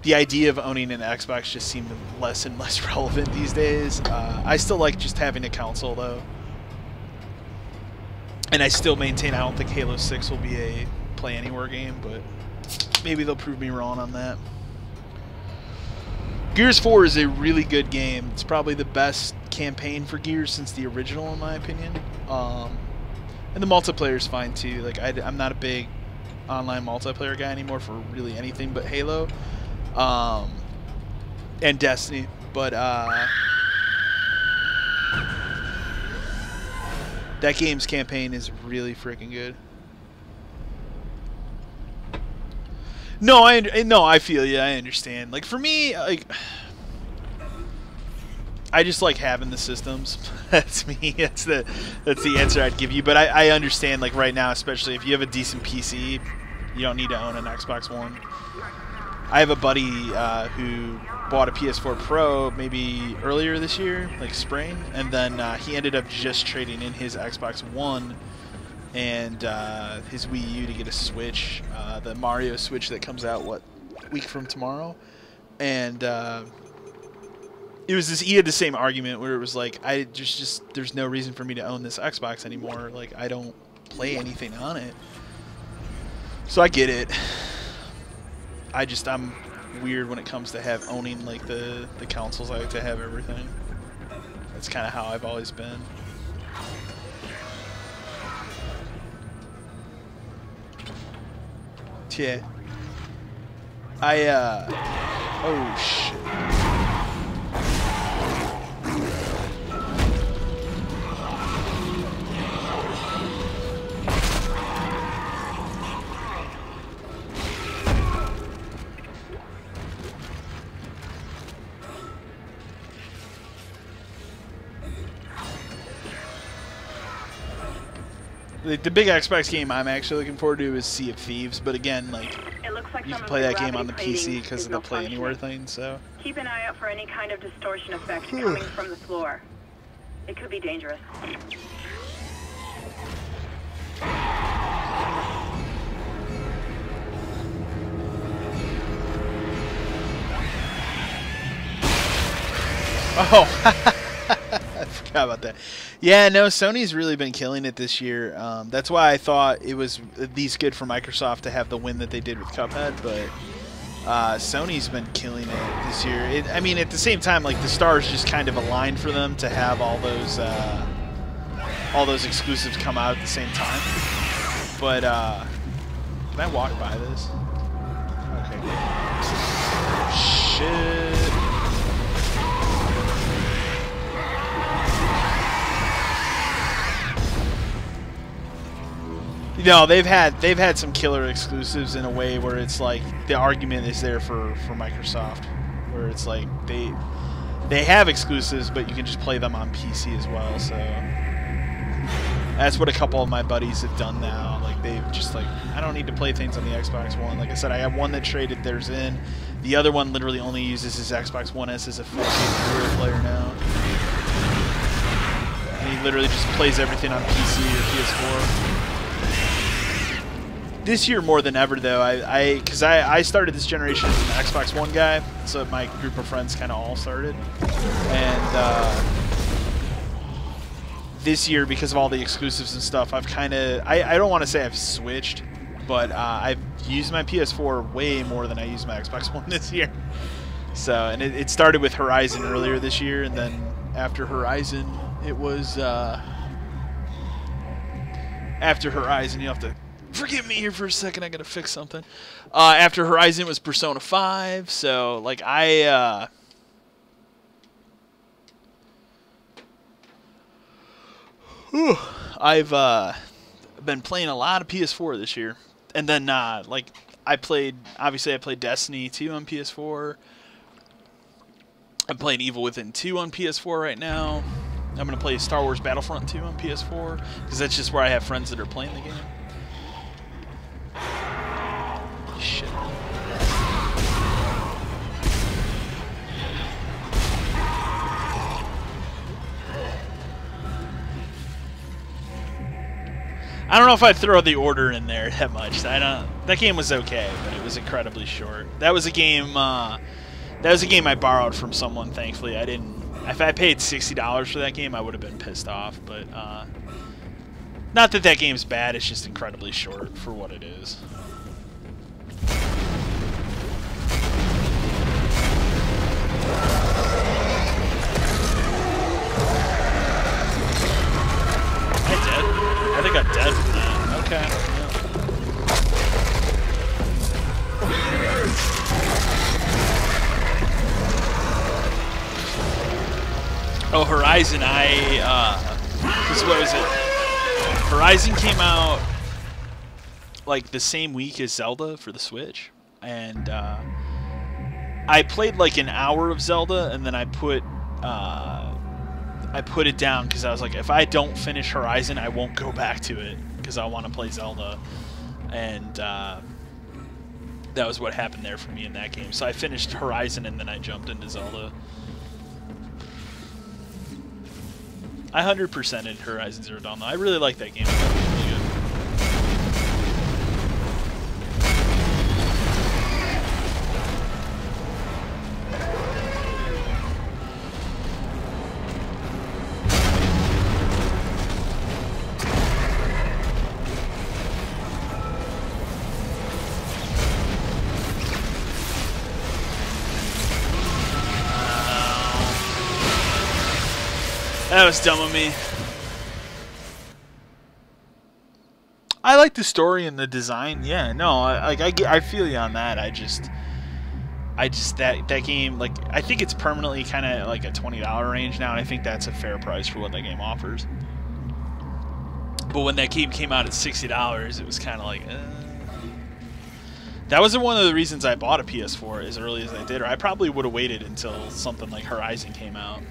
the idea of owning an Xbox just seemed less and less relevant these days. I still like just having a console though, and I still maintain I don't think Halo 6 will be a Play Anywhere game, but maybe they'll prove me wrong on that. Gears 4 is a really good game. It's probably the best campaign for Gears since the original, in my opinion. And the multiplayer is fine too. Like I'm not a big online multiplayer guy anymore for really anything but Halo, and Destiny. But that game's campaign is really freaking good. No, I feel you. I understand. Like for me, like I just like having the systems. That's me. That's the answer I'd give you. But I understand. Like right now, especially if you have a decent PC, you don't need to own an Xbox One. I have a buddy who bought a PS4 Pro maybe earlier this year, like spring, and then he ended up just trading in his Xbox One and his Wii U to get a Switch, the Mario Switch that comes out a week from tomorrow, and it was this. He had the same argument where it was like, there's no reason for me to own this Xbox anymore. Like I don't play anything on it, so I get it. I'm weird when it comes to owning like the consoles. I like to have everything. That's kind of how I've always been. Yeah. Oh shit. The big Xbox game I'm actually looking forward to is Sea of Thieves, but again, like, you can play that game on the PC because of the Play Anywhere thing, so. Keep an eye out for any kind of distortion effect coming from the floor. It could be dangerous. Oh, I forgot about that. Yeah, no, Sony's really been killing it this year. That's why I thought it was at least good for Microsoft to have the win that they did with Cuphead, but Sony's been killing it this year. I mean, at the same time, like, the stars just kind of aligned for them to have all those exclusives come out at the same time. But, can I walk by this? Okay. Shit. No, they've had some killer exclusives in a way where it's like the argument is there for Microsoft, where it's like they have exclusives, but you can just play them on PC as well. So That's what a couple of my buddies have done now. Like, they've just like, I don't need to play things on the Xbox One. Like I said, I have one that traded theirs in. The other one literally only uses his Xbox One S as a 4K player now. And he literally just plays everything on PC or PS4. This year more than ever, though, because I started this generation as an Xbox One guy, so my group of friends kind of all started. And this year, because of all the exclusives and stuff, I've kind of, I don't want to say I've switched, but I've used my PS4 way more than I used my Xbox One this year. So, and it started with Horizon earlier this year, and then after Horizon, it was, after Horizon, you have to forgive me here for a second, I gotta fix something. After Horizon, it was Persona 5, so, like, I've been playing a lot of PS4 this year. And then, like, obviously I played Destiny 2 on PS4. I'm playing Evil Within 2 on PS4 right now. I'm going to play Star Wars Battlefront 2 on PS4, because that's just where I have friends that are playing the game. Shit. I don't know if I'd throw The Order in there that much. That game was okay, but it was incredibly short. That was a game. That was a game I borrowed from someone. Thankfully, I didn't. If I paid $60 for that game, I would have been pissed off. But not that game's bad. It's just incredibly short for what it is. I think I'm dead from that. Okay. Yeah. Oh, Horizon, because what was it? Horizon came out, like, the same week as Zelda for the Switch. And, I played, like, an hour of Zelda, and then I put it down because I was like, if I don't finish Horizon, I won't go back to it because I want to play Zelda. And that was what happened there for me in that game. So I finished Horizon and then I jumped into Zelda. I 100%ed Horizon Zero Dawn though. I really like that game. It's really good. That was dumb of me. I like the story and the design. Yeah, no, I feel you on that. I just that game, like, I think it's permanently kind of like a $20 range now, and I think that's a fair price for what that game offers. But when that game came out at $60, it was kind of like, That wasn't one of the reasons I bought a PS4 as early as I did, or I probably would have waited until something like Horizon came out.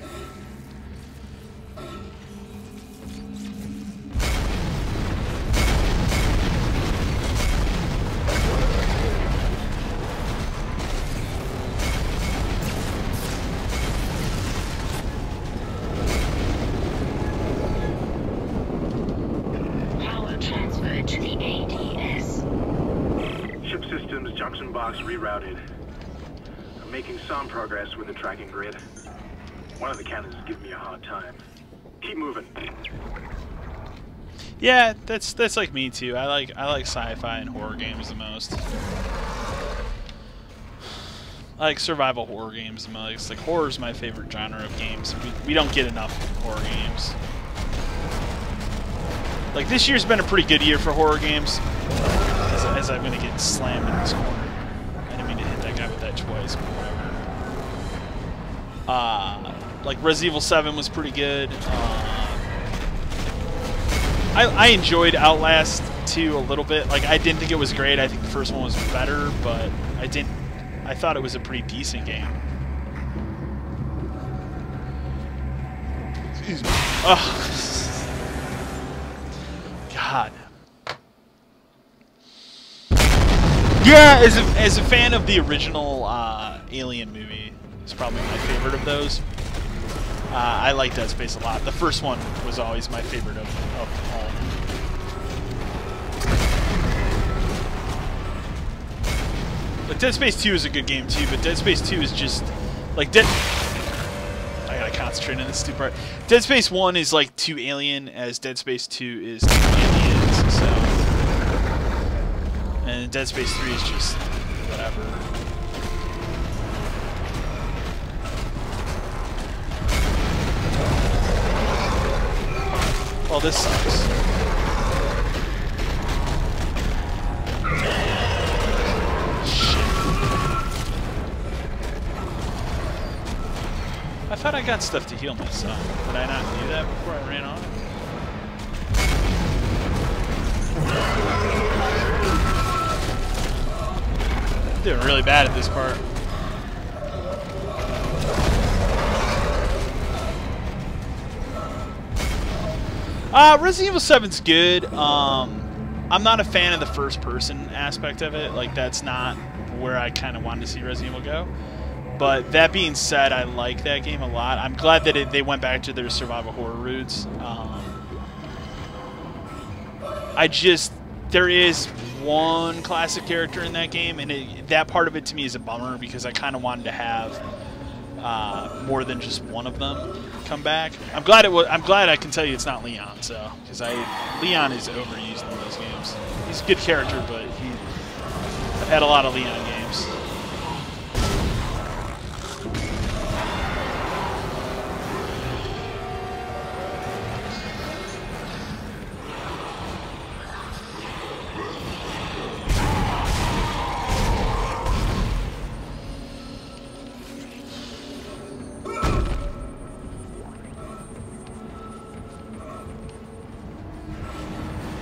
Rerouted. I'm making some progress with the tracking grid. One of the cannons is giving me a hard time. Keep moving. Yeah, that's like me too. I like sci-fi and horror games the most. I like survival horror games the most. Like, horror is my favorite genre of games. We don't get enough horror games. Like, this year's been a pretty good year for horror games. As I'm gonna get slammed in this corner. With that twice, but whatever. Like Resident Evil 7 was pretty good. I enjoyed Outlast 2 a little bit. Like, I didn't think it was great. I think the first one was better, but I thought it was a pretty decent game. Excuse me. God. Yeah, as a fan of the original Alien movie, it's probably my favorite of those. I like Dead Space a lot. The first one was always my favorite of all. Like Dead Space 2 is a good game too, but Dead Space 2 is just like I gotta concentrate on this stupid part. Dead Space 1 is like too alien, as Dead Space 2 is too aliens. So, and Dead Space 3 is just whatever. Well, this sucks. I thought I got stuff to heal myself. Did I not do that before I ran on? I'm doing really bad at this part. Resident Evil 7's good. I'm not a fan of the first-person aspect of it. Like, that's not where I kind of wanted to see Resident Evil go. But that being said, I like that game a lot. I'm glad that they went back to their survival horror roots. There is one classic character in that game, and that part of it to me is a bummer because I kind of wanted to have more than just one of them come back. I'm glad I can tell you it's not Leon, so because Leon is overused in those games. He's a good character, but I've had a lot of Leon games.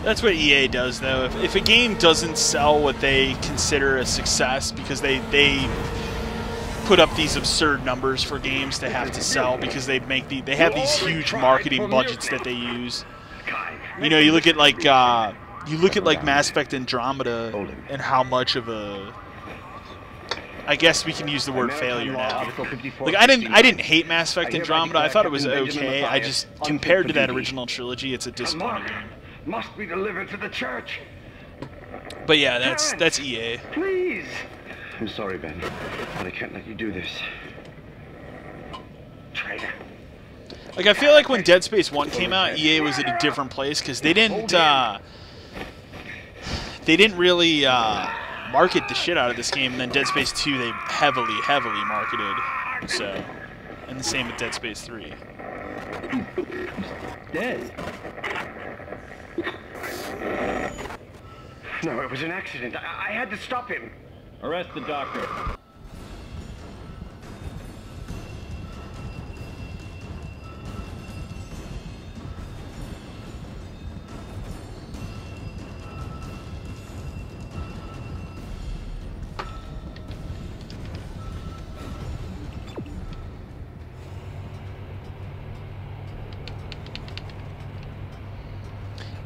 That's what EA does, though. If a game doesn't sell what they consider a success, because they put up these absurd numbers for games to have to sell, because they have these huge marketing budgets that they use. You know, you look at like Mass Effect Andromeda and how much of a, I guess we can use the word failure now. Like I didn't hate Mass Effect Andromeda. I thought it was okay. I just, compared to that original trilogy, it's a disappointing game. Must be delivered to the church. But yeah, that's EA. Please. I'm sorry, Ben, but I can't let you do this. Traitor. Like I feel like when Dead Space 1 came out, EA was at a different place because they didn't really market the shit out of this game. And then Dead Space 2, they heavily marketed. So, and the same with Dead Space 3. Dead. No, it was an accident. I had to stop him. Arrest the doctor.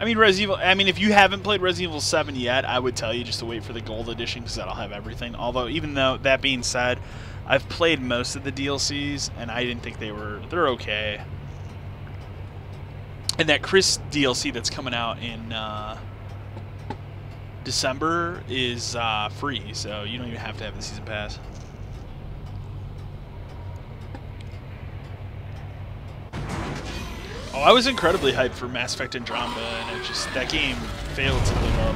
I mean, if you haven't played Resident Evil 7 yet, I would tell you just to wait for the Gold Edition because that'll have everything. Although, even though that being said, I've played most of the DLCs and I didn't think they're okay. And that Chris DLC that's coming out in December is free, so you don't even have to have the season pass. Oh, I was incredibly hyped for Mass Effect Andromeda, and that game failed to live up.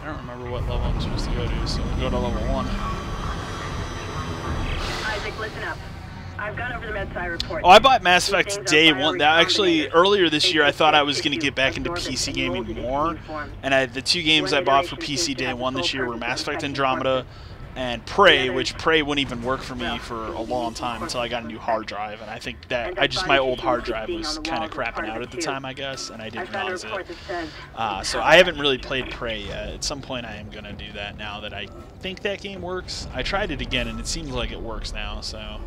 I don't remember what level I'm supposed to go to, so we'll go to level 1. Isaac, listen up. I've gone over the MedSci report. Oh, I bought Mass Effect day one. Now, actually, earlier this year, I thought I was going to get back into PC gaming more. And the 2 games I bought for PC day one this year were Mass Effect Andromeda and Prey, which Prey wouldn't even work for me for a long time until I got a new hard drive. And I think that my old hard drive was kind of crapping out at the time, I guess, and I didn't realize it. So I haven't really played Prey yet. At some point, I am going to do that now that I think that game works. I tried it again, and it seems like it works now, so...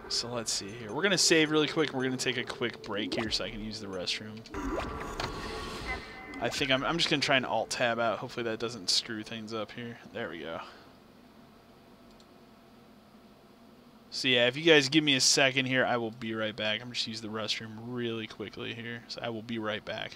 So let's see here. We're gonna save really quick. We're gonna take a quick break here so I can use the restroom. I think I'm just gonna try and alt tab out. Hopefully that doesn't screw things up here. There we go. So yeah, if you guys give me a second here, I will be right back. I'm just use the restroom really quickly here. So I will be right back.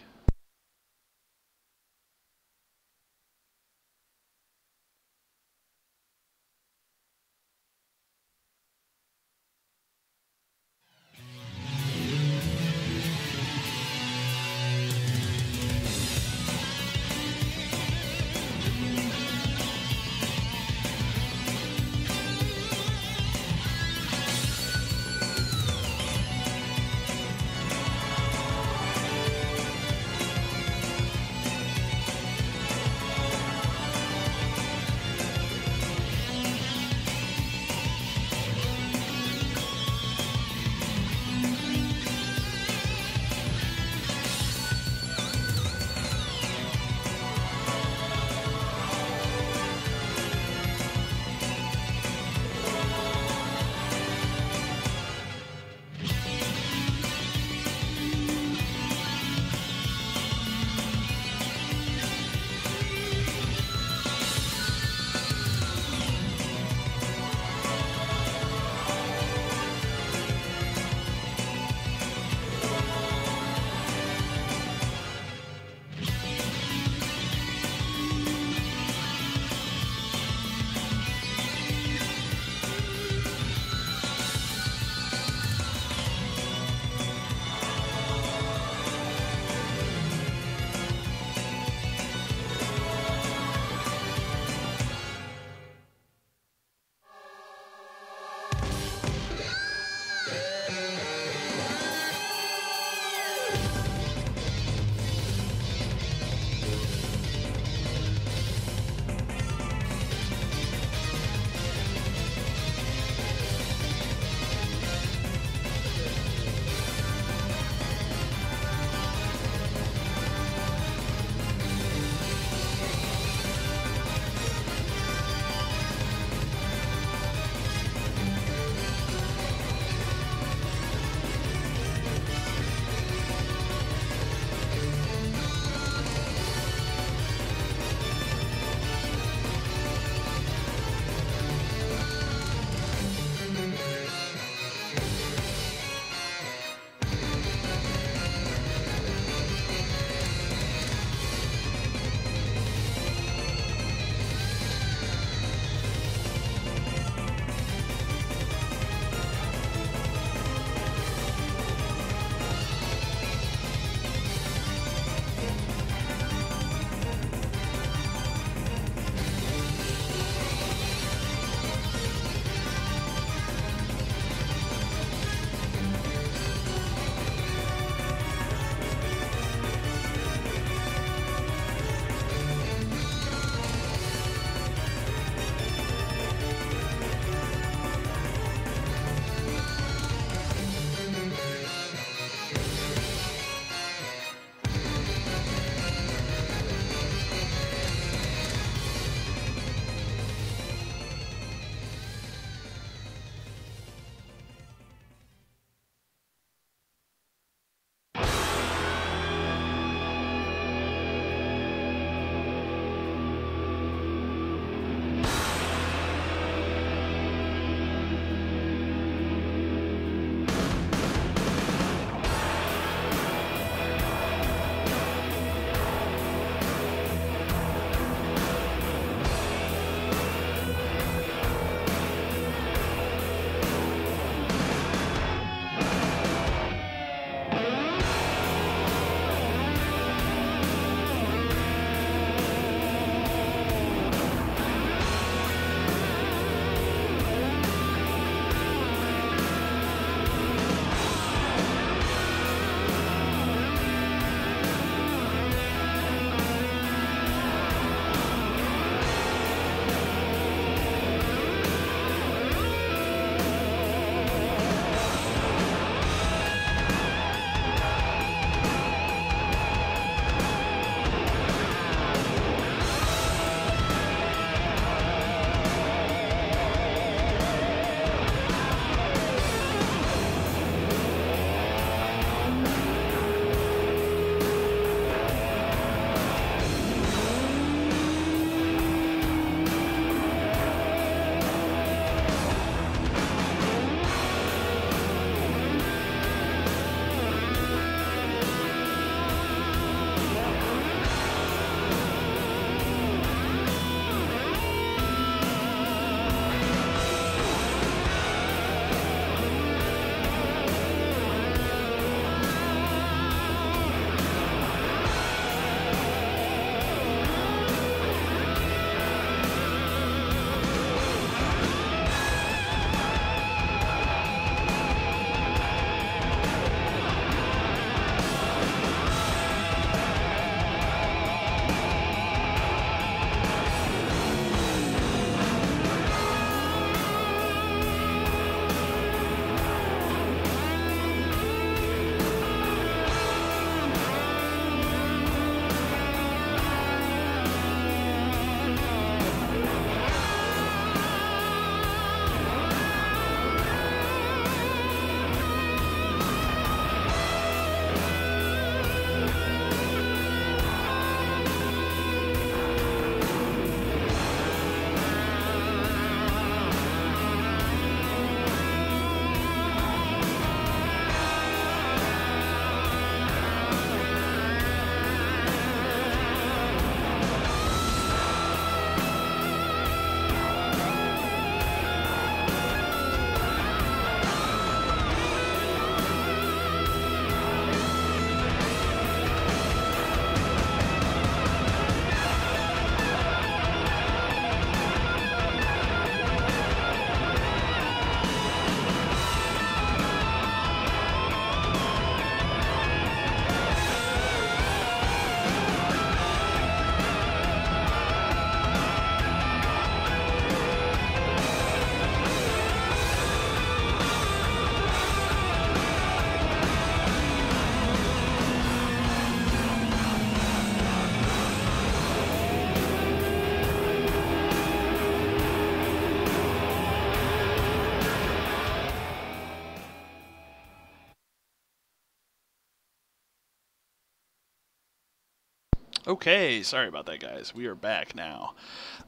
Okay, sorry about that, guys. We are back now.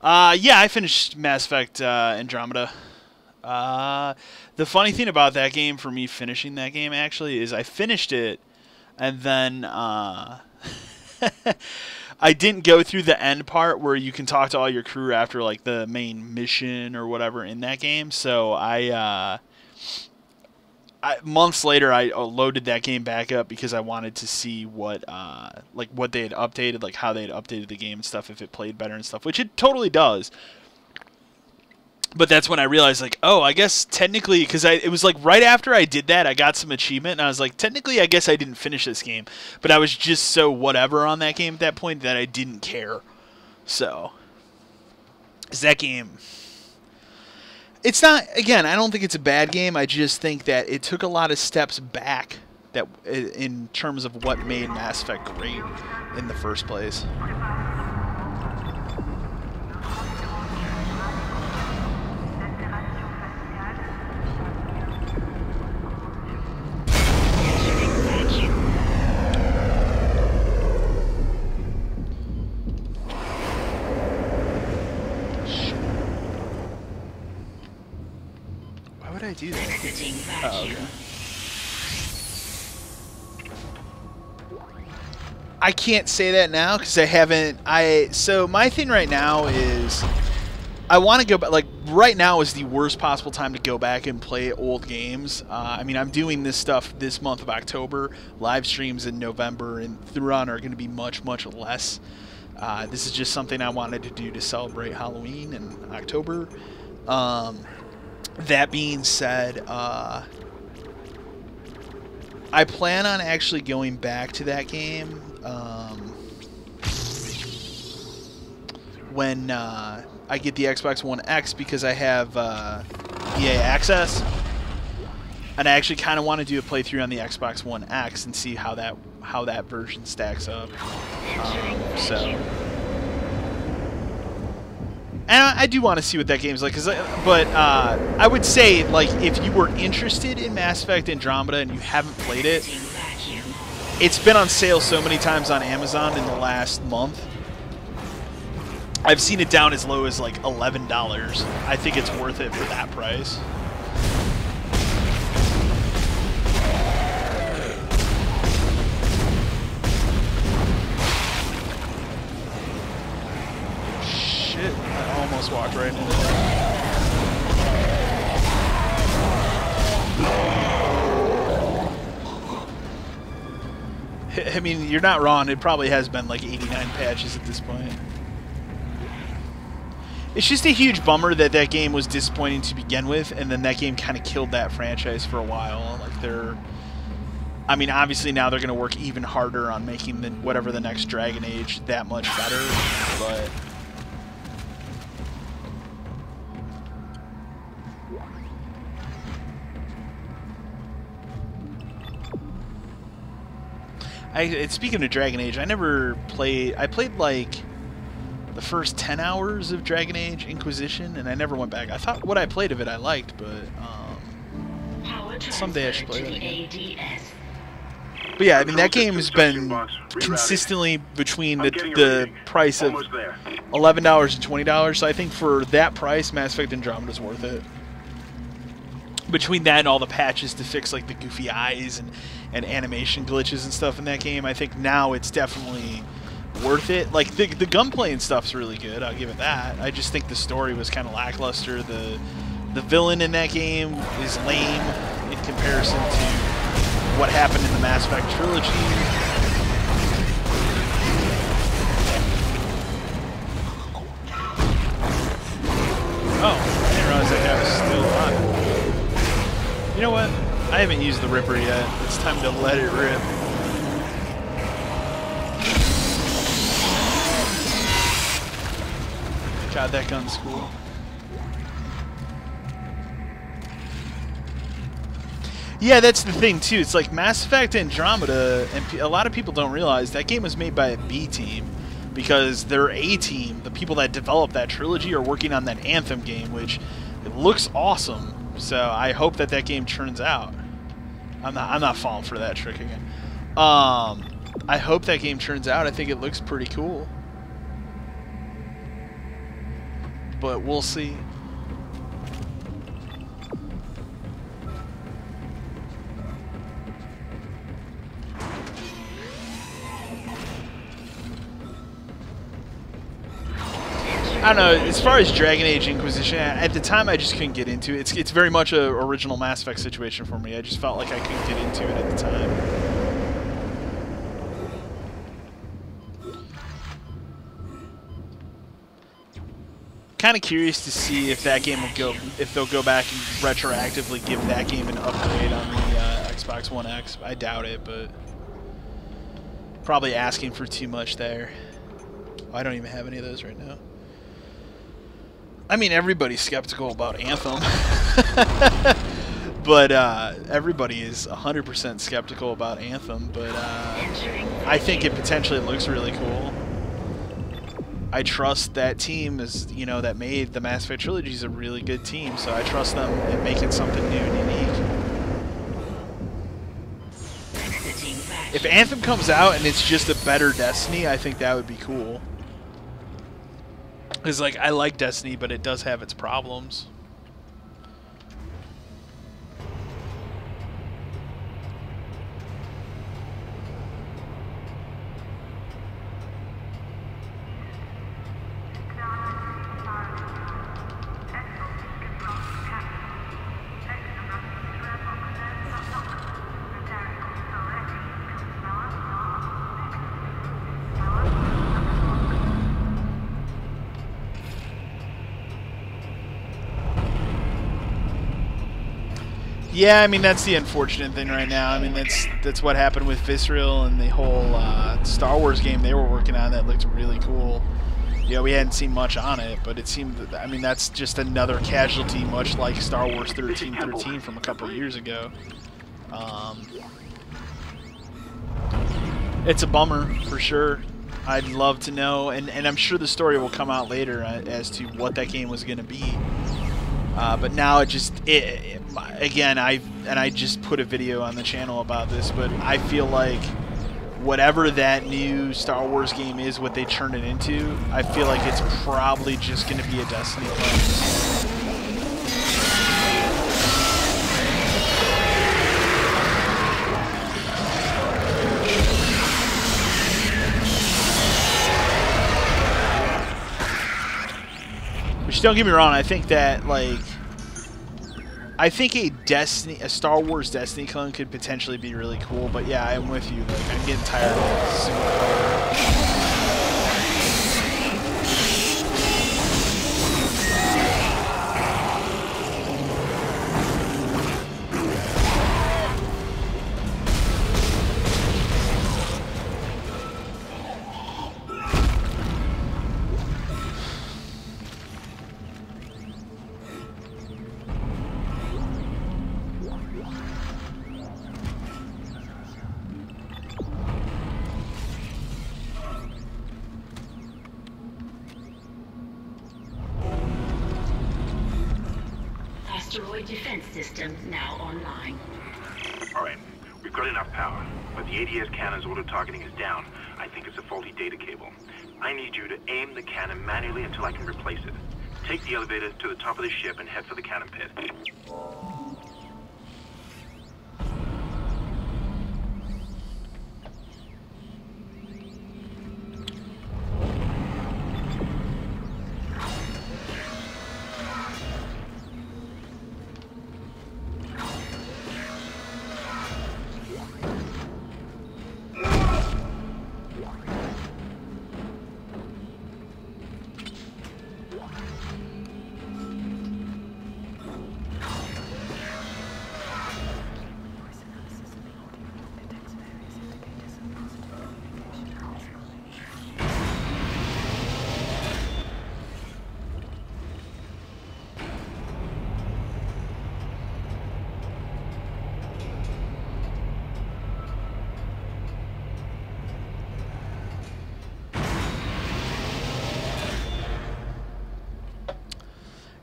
Yeah, I finished Mass Effect Andromeda. The funny thing about that game, for me finishing that game, actually, is I finished it, and then I didn't go through the end part where you can talk to all your crew after, like, the main mission or whatever in that game. So months later, I loaded that game back up because I wanted to see what what they had updated, like how they had updated the game and stuff, if it played better and stuff, which it totally does. But that's when I realized, like, oh, I guess technically, because it was like right after I did that, I got some achievement, and I was like, technically, I guess I didn't finish this game, but I was just so whatever on that game at that point that I didn't care. So, is that game? It's not, again, I don't think it's a bad game. I just think that it took a lot of steps back that in terms of what made Mass Effect great in the first place. Why would I do that? Oh, okay. I can't say that now because I haven't. So my thing right now is I want to go back. Like right now is the worst possible time to go back and play old games. I mean, I'm doing this stuff this month of October. Live streams in November and through on are going to be much less. This is just something I wanted to do to celebrate Halloween in October. That being said, I plan on actually going back to that game when I get the Xbox One X, because I have EA Access, and I actually kind of want to do a playthrough on the Xbox One X and see how that version stacks up. And I do want to see what that game's like, but I would say, like, if you were interested in Mass Effect Andromeda and you haven't played it, it's been on sale so many times on Amazon in the last month. I've seen it down as low as like $11. I think it's worth it for that price. Shit, I almost walked right into that. I mean, you're not wrong. It probably has been like 89 patches at this point. It's just a huge bummer that that game was disappointing to begin with, and then that game kind of killed that franchise for a while. Like I mean, obviously now they're going to work even harder on making whatever the next Dragon Age that much better, but speaking of Dragon Age, I played like the first 10 hours of Dragon Age Inquisition, and I never went back. I thought what I played of it I liked, but someday I should play that again. But yeah, I mean, that game has been consistently between the price of $11 and $20, so I think for that price, Mass Effect Andromeda is worth it. Between that and all the patches to fix like the goofy eyes and animation glitches and stuff in that game, I think now it's definitely worth it. Like the gunplay and stuff's really good, I'll give it that. I just think the story was kind of lackluster. The villain in that game is lame in comparison to what happened in the Mass Effect trilogy. Oh, I didn't realize that guy was still alive. You know what? I haven't used the Ripper yet. It's time to let it rip. God, that gun's cool. Yeah, that's the thing too. It's like Mass Effect Andromeda, and a lot of people don't realize that game was made by a B team, because their A team, the people that developed that trilogy, are working on that Anthem game, which it looks awesome. So I hope that game turns out. I'm not falling for that trick again. I hope that game turns out. I think it looks pretty cool. But we'll see. I don't know, as far as Dragon Age Inquisition, at the time I just couldn't get into it. It's very much a original Mass Effect situation for me. I just felt like I couldn't get into it at the time. Kind of curious to see if that game will go, if they'll go back and retroactively give that game an upgrade on the Xbox One X. I doubt it, but probably asking for too much there. Oh, I don't even have any of those right now. I mean, everybody's skeptical about Anthem, but everybody is 100% skeptical about Anthem. But I think it potentially looks really cool. I trust that team, is that made the Mass Effect trilogy, is a really good team, so I trust them in making something new and unique. If Anthem comes out and it's just a better Destiny, I think that would be cool. Because, like, I like Destiny, but it does have its problems. Yeah, I mean, that's the unfortunate thing right now. I mean, that's what happened with Visceral and the whole Star Wars game they were working on that looked really cool. Yeah, we hadn't seen much on it, but it seemed that, I mean, that's just another casualty, much like Star Wars 1313 from a couple of years ago. It's a bummer, for sure. I'd love to know, and I'm sure the story will come out later as to what that game was going to be. But now again, I just put a video on the channel about this, but I feel like whatever that new Star Wars game is, what they turn it into, I feel like it's probably just going to be a Destiny clone. Which, don't get me wrong, I think that, like, I think a Star Wars Destiny clone could potentially be really cool, but yeah, I'm with you. Like, I'm getting tired of single player. Asteroid defense system now online. All right, we've got enough power, but the ADS cannon's auto-targeting is down. I think it's a faulty data cable. I need you to aim the cannon manually until I can replace it. Take the elevator to the top of the ship and head for the cannon pit.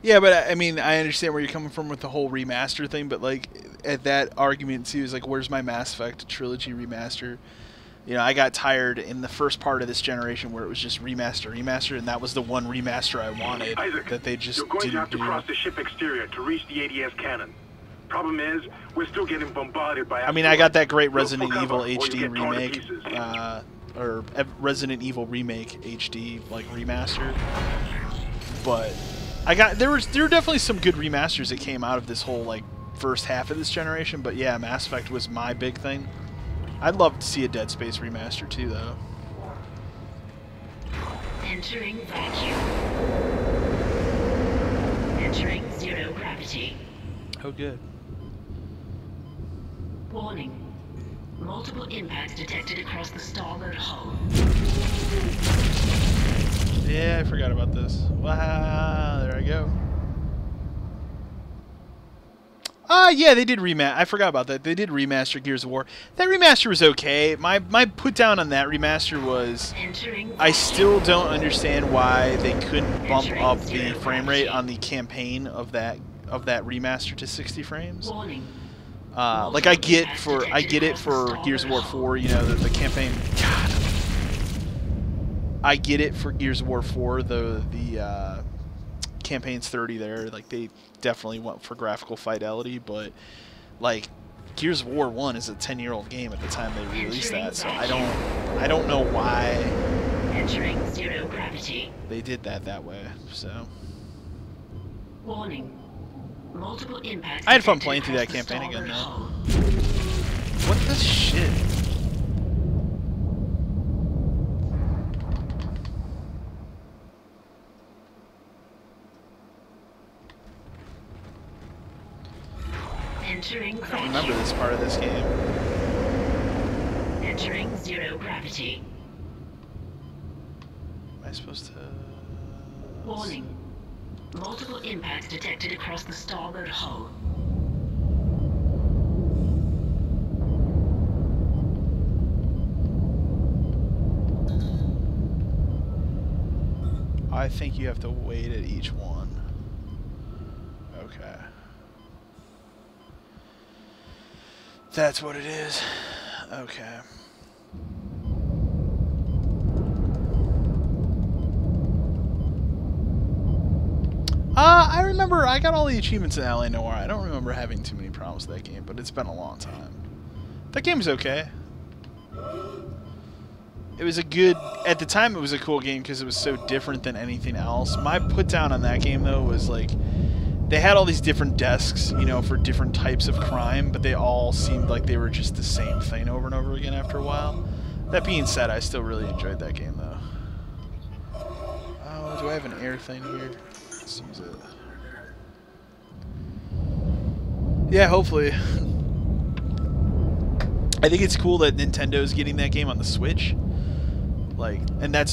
Yeah, but I mean, I understand where you're coming from with the whole remaster thing, but like, at that argument too is like, where's my Mass Effect trilogy remaster? You know, I got tired in the first part of this generation where it was just remaster, and that was the one remaster I wanted. Isaac, that they just you're going didn't to have to do. cross the ship exterior to reach the ADS cannon. Problem is, we're still getting bombarded by... I mean, I got that great Resident Look for Evil cover, or you HD get torn to remake, pieces. or Resident Evil Remake HD, like, remastered. But there were definitely some good remasters that came out of this whole, like, first half of this generation, but yeah, Mass Effect was my big thing. I'd love to see a Dead Space remaster too, though. Entering vacuum. Entering zero gravity. Oh, good. Warning. Multiple impacts detected across the starboard hull. Yeah, I forgot about this. Wow, there I go. Yeah, they did remaster. I forgot about that. They did remaster Gears of War. That remaster was okay. My put down on that remaster was I still don't understand why they couldn't bump up the frame rate on the campaign of that remaster to 60 frames. Like I get it for Gears of War 4, you know, the campaign. God. I get it for Gears of War 4, the campaign's 30 there, like they definitely went for graphical fidelity, but like Gears of War 1 is a 10-year-old game at the time they released that, so I don't know why Entering zero gravity. they did that way. So Warning. Multiple impacts. I had fun playing through that campaign again though. What the shit? Entering I don't remember this part of this game. Entering zero gravity. Am I supposed to... Warning. Multiple impacts detected across the starboard hull. I think you have to wait at each one. Okay. That's what it is. Okay. I remember I got all the achievements in L.A. Noire. I don't remember having too many problems with that game, but it's been a long time. That game's okay. It was a good... At the time, it was a cool game because it was so different than anything else. My put down on that game, though, was like... They had all these different desks, you know, for different types of crime, but they all seemed like they were just the same thing over and over again after a while. That being said, I still really enjoyed that game, though. Oh, do I have an air thing here? Let's use it. Yeah, hopefully. I think it's cool that Nintendo's getting that game on the Switch. Like, and that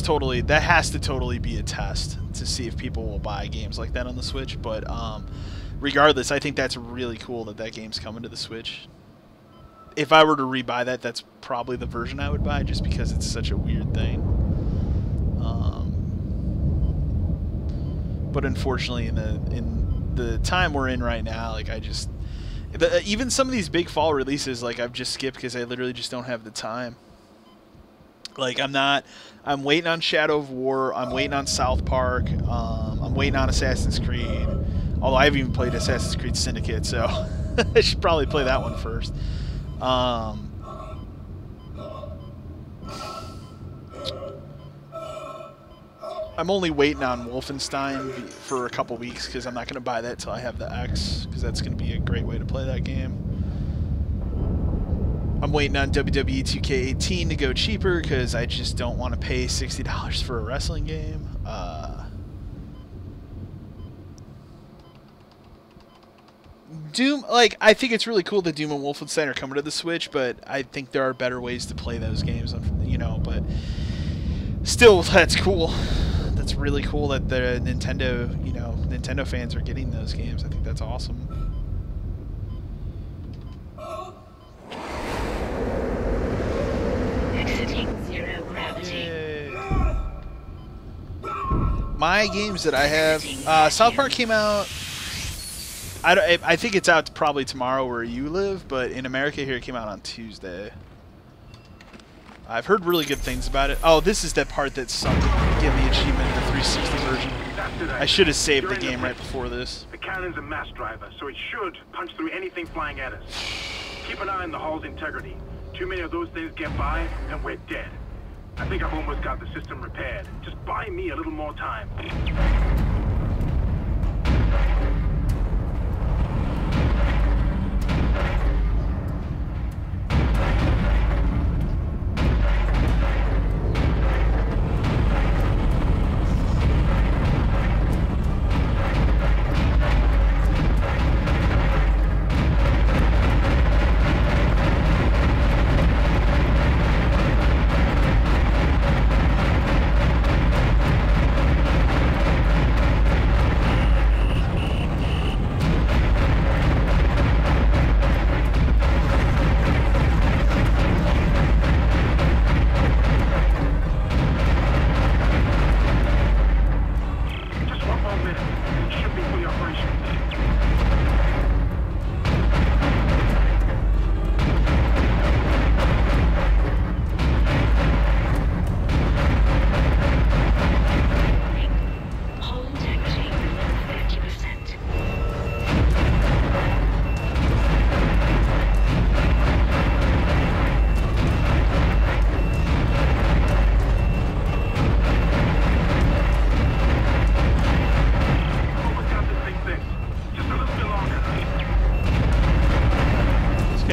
has to totally be a test to see if people will buy games like that on the Switch. But regardless, I think that's really cool that game's coming to the Switch. If I were to rebuy that, that's probably the version I would buy, just because it's such a weird thing. But unfortunately, in the time we're in right now, like even some of these big fall releases, like I've just skipped because I literally just don't have the time. Like I'm waiting on Shadow of War, I'm waiting on South Park, I'm waiting on Assassin's Creed. Although I haven't even played Assassin's Creed Syndicate, so I should probably play that one first. I'm only waiting on Wolfenstein for a couple weeks because I'm not going to buy that till I have the X, because that's going to be a great way to play that game. I'm waiting on WWE 2K18 to go cheaper because I just don't want to pay $60 for a wrestling game. Doom, like, I think it's really cool that Doom and Wolfenstein are coming to the Switch, but I think there are better ways to play those games, you know, but still, that's cool. That's really cool that the Nintendo, you know, Nintendo fans are getting those games. I think that's awesome. Exiting zero gravity. My games that I have, South Park came out. I think it's out probably tomorrow where you live, but in America here it came out on Tuesday. I've heard really good things about it. Oh, this is that part that sunk give the achievement in the 360 version. I should have saved the game right before this. The cannon's a mass driver, so it should punch through anything flying at us. Keep an eye on the hull's integrity. Too many of those things get by, and we're dead. I think I've almost got the system repaired. Just buy me a little more time.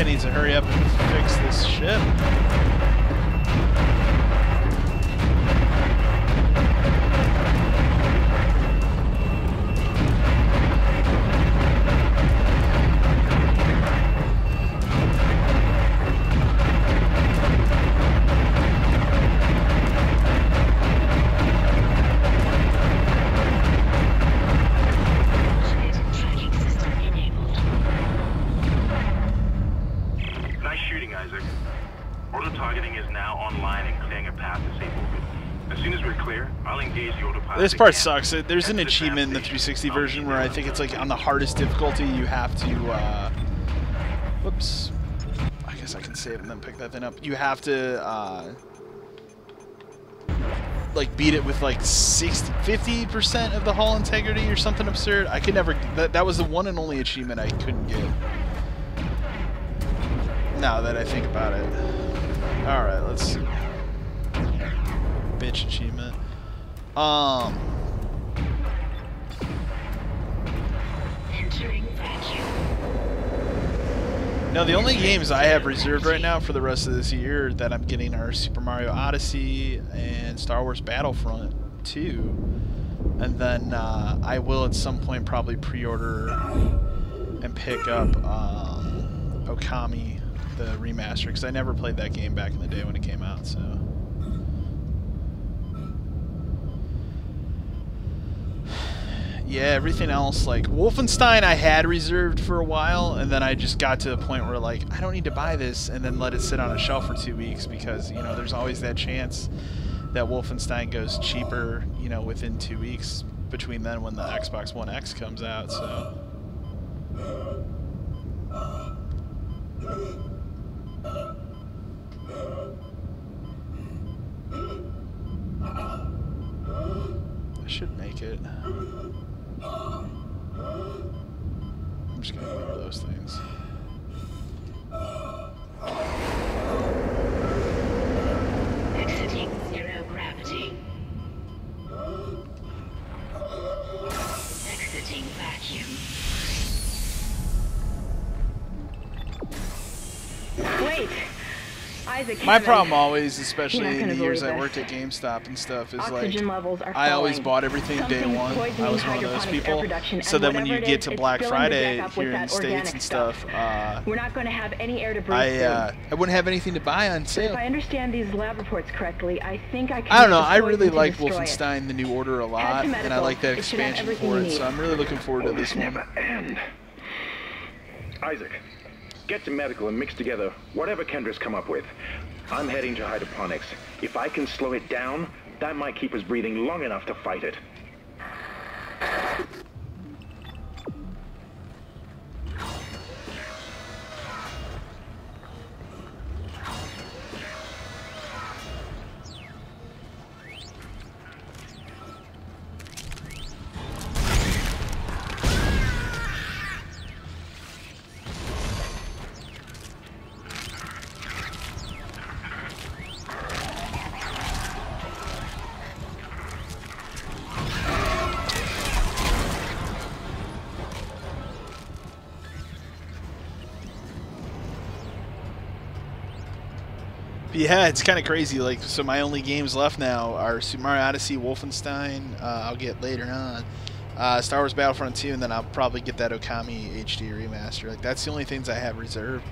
Needs to hurry up and fix this ship. This part sucks. There's an achievement in the 360 version where I think it's like on the hardest difficulty you have to, whoops. I guess I can save and then pick that thing up. You have to, like beat it with like 50% of the hull integrity or something absurd. I could never, that was the one and only achievement I couldn't get. Now that I think about it. Alright, let's see. Bitch achievement. Now the only games I have reserved right now for the rest of this year that I'm getting are Super Mario Odyssey and Star Wars Battlefront 2. And then I will at some point probably pre-order and pick up Okami, the remaster, because I never played that game back in the day when it came out, so... Yeah, everything else, like Wolfenstein I had reserved for a while, and then I just got to a point where like, I don't need to buy this, and then let it sit on a shelf for 2 weeks, because, you know, there's always that chance that Wolfenstein goes cheaper, you know, within 2 weeks between then when the Xbox One X comes out, so... I should make it. I'm just gonna ignore those things. Exiting zero gravity. Exiting vacuum. Wait! Isaac, my problem always, especially in the years I worked at GameStop and stuff, is oxygen like levels are I always falling. bought everything day one. I was one of those people. So then when you get to Black Friday here in the States and stuff, we're not going to have any air to breathe. I wouldn't have anything to buy on sale. If I understand these lab reports correctly, I think I can. I don't know. I really like Wolfenstein: The New Order a lot, and I like that expansion for it. So I'm really looking forward to this one. Isaac, get to medical and mix together whatever Kendra's come up with. I'm heading to hydroponics. If I can slow it down, that might keep us breathing long enough to fight it. Yeah, it's kind of crazy. Like, so my only games left now are Super Mario Odyssey, Wolfenstein. I'll get later on. Star Wars Battlefront 2, and then I'll probably get that Okami HD remaster. Like, that's the only things I have reserved.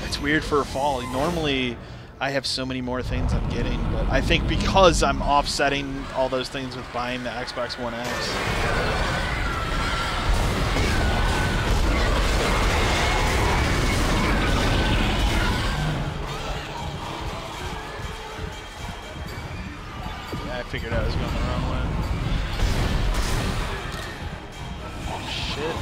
It's weird for a fall. Normally, I have so many more things I'm getting, but I think because I'm offsetting all those things with buying the Xbox One X. I figured I was going the wrong way. Oh, shit.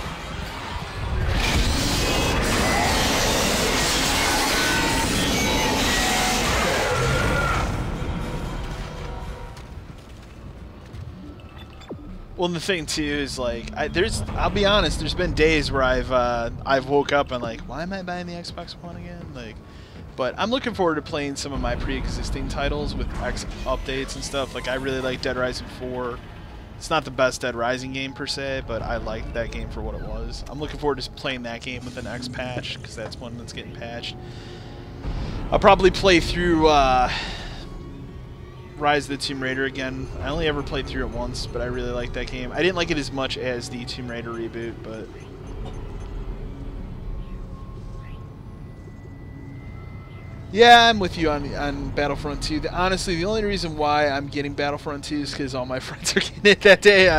Well, and the thing too is like, I'll be honest, there's been days where I've woke up and like, why am I buying the Xbox One again? Like, but I'm looking forward to playing some of my pre-existing titles with X updates and stuff. Like, I really like Dead Rising 4. It's not the best Dead Rising game per se, but I liked that game for what it was. I'm looking forward to playing that game with an X patch, because that's one that's getting patched. I'll probably play through Rise of the Tomb Raider again. I only ever played through it once, but I really liked that game. I didn't like it as much as the Tomb Raider reboot, but... Yeah, I'm with you on Battlefront 2. Honestly, the only reason why I'm getting Battlefront 2 is because all my friends are getting it that day.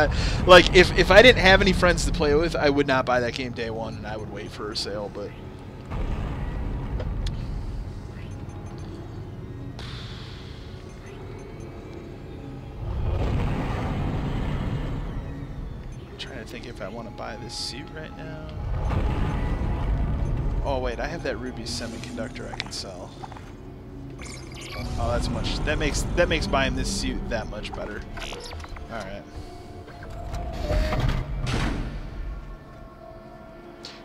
Like, if I didn't have any friends to play with, I would not buy that game day one, and I would wait for a sale, but... I'm trying to think if I want to buy this suit right now. Oh wait, I have that Ruby semiconductor I can sell. Oh, that's much. That makes buying this suit that much better. All right.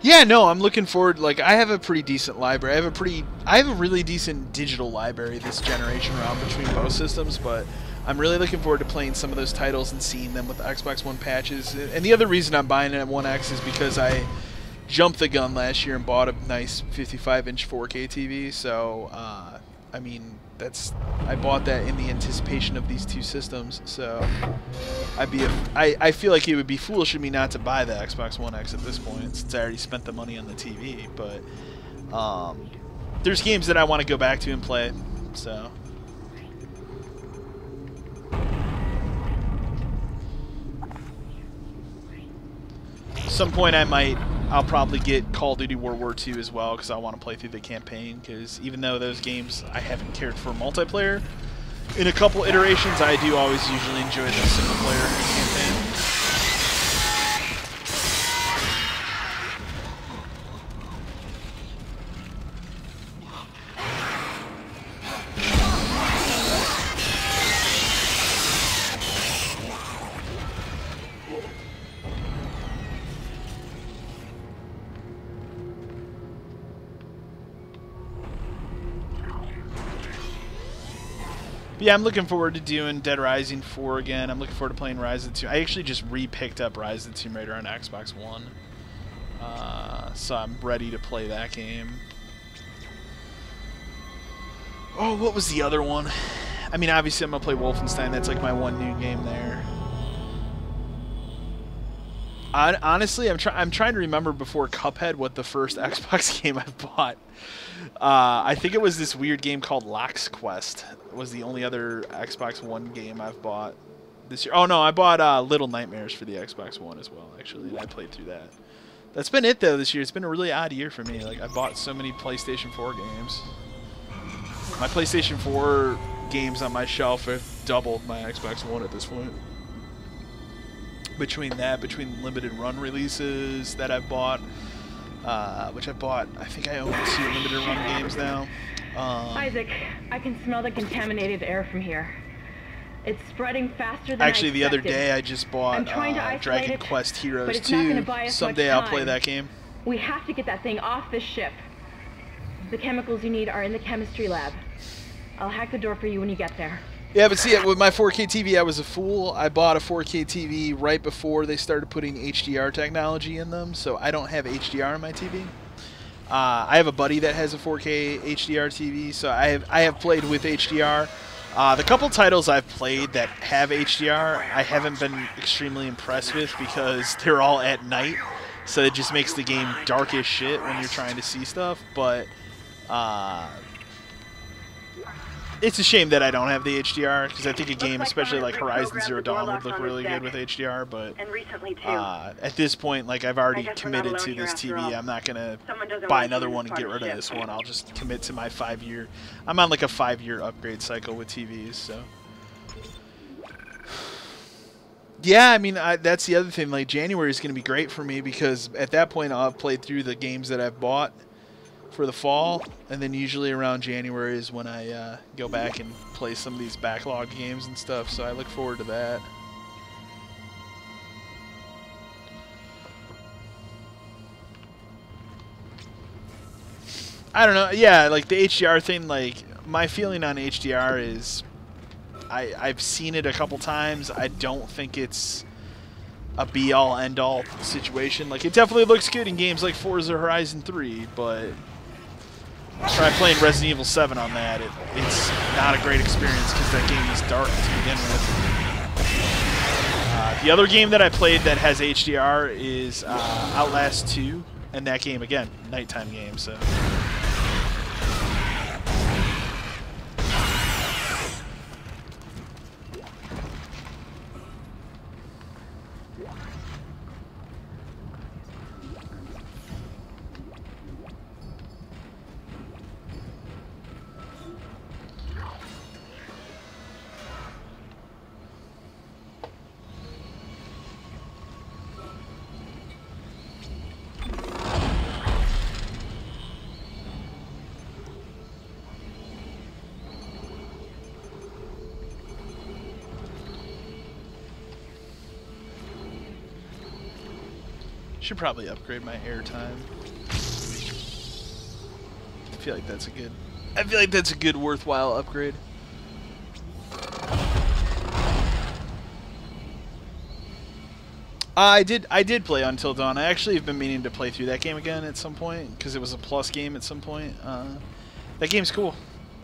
Yeah, no, I'm looking forward. Like, I have a pretty decent library. I have a really decent digital library this generation around between both systems, but I'm really looking forward to playing some of those titles and seeing them with the Xbox One patches. And the other reason I'm buying it at One X is because I jumped the gun last year and bought a nice 55-inch 4K TV. So, I mean, I bought that in the anticipation of these two systems. So, I feel like it would be foolish of me not to buy the Xbox One X at this point, since I already spent the money on the TV. But there's games that I want to go back to and play. So. At some point I'll probably get Call of Duty World War II as well, because I want to play through the campaign, because even though those games I haven't cared for multiplayer in a couple iterations, I do always usually enjoy the single player campaign. But yeah, I'm looking forward to doing Dead Rising 4 again. I'm looking forward to playing Rise of the Tomb Raider. I actually just re-picked up Rise of the Tomb Raider on Xbox One. So I'm ready to play that game. Oh, what was the other one? I mean, obviously I'm going to play Wolfenstein. That's like my one new game there. Honestly, I'm trying to remember before Cuphead what the first Xbox game I bought. I think it was this weird game called Lock's Quest. It was the only other Xbox One game I've bought this year. Oh no, I bought Little Nightmares for the Xbox One as well, actually, and I played through that. That's been it though this year. It's been a really odd year for me. Like, I bought so many PlayStation 4 games. My PlayStation 4 games on my shelf have doubled my Xbox One at this point. Between limited run releases that I've bought, which I bought, I think I own 2 limited run games now. Isaac, I can smell the contaminated air from here. It's spreading faster than Actually, the other day I just bought Dragon Quest Heroes 2. Someday I'll play that game. We have to get that thing off the ship. The chemicals you need are in the chemistry lab. I'll hack the door for you when you get there. Yeah, but see, with my 4K TV, I was a fool. I bought a 4K TV right before they started putting HDR technology in them, so I don't have HDR on my TV. I have a buddy that has a 4K HDR TV, so I have played with HDR. The couple titles I've played that have HDR, I haven't been extremely impressed with because they're all at night, so it just makes the game dark as shit when you're trying to see stuff. But it's a shame that I don't have the HDR, because I think a game, especially like Horizon Zero Dawn, would look really good with HDR. But at this point, like, I've already committed to this TV. I'm not gonna buy another one and get rid of this one. I'll just commit to my 5-year. I'm on like a 5-year upgrade cycle with TVs, so. Yeah, I mean, that's the other thing. Like, January is going to be great for me because at that point I'll have played through the games that I've bought for the fall, and then usually around January is when I go back and play some of these backlog games and stuff, so I look forward to that. I don't know, yeah, like the HDR thing, like, my feeling on HDR is I've seen it a couple times. I don't think it's a be-all, end-all situation. Like, it definitely looks good in games like Forza Horizon 3, but try playing Resident Evil 7 on that. It's not a great experience because that game is dark to begin with. The other game that I played that has HDR is Outlast 2, and that game, again, nighttime game, so. Should probably upgrade my airtime. I feel like that's a good worthwhile upgrade. I did play Until Dawn. I actually have been meaning to play through that game again at some point because it was a plus game at some point. That game's cool.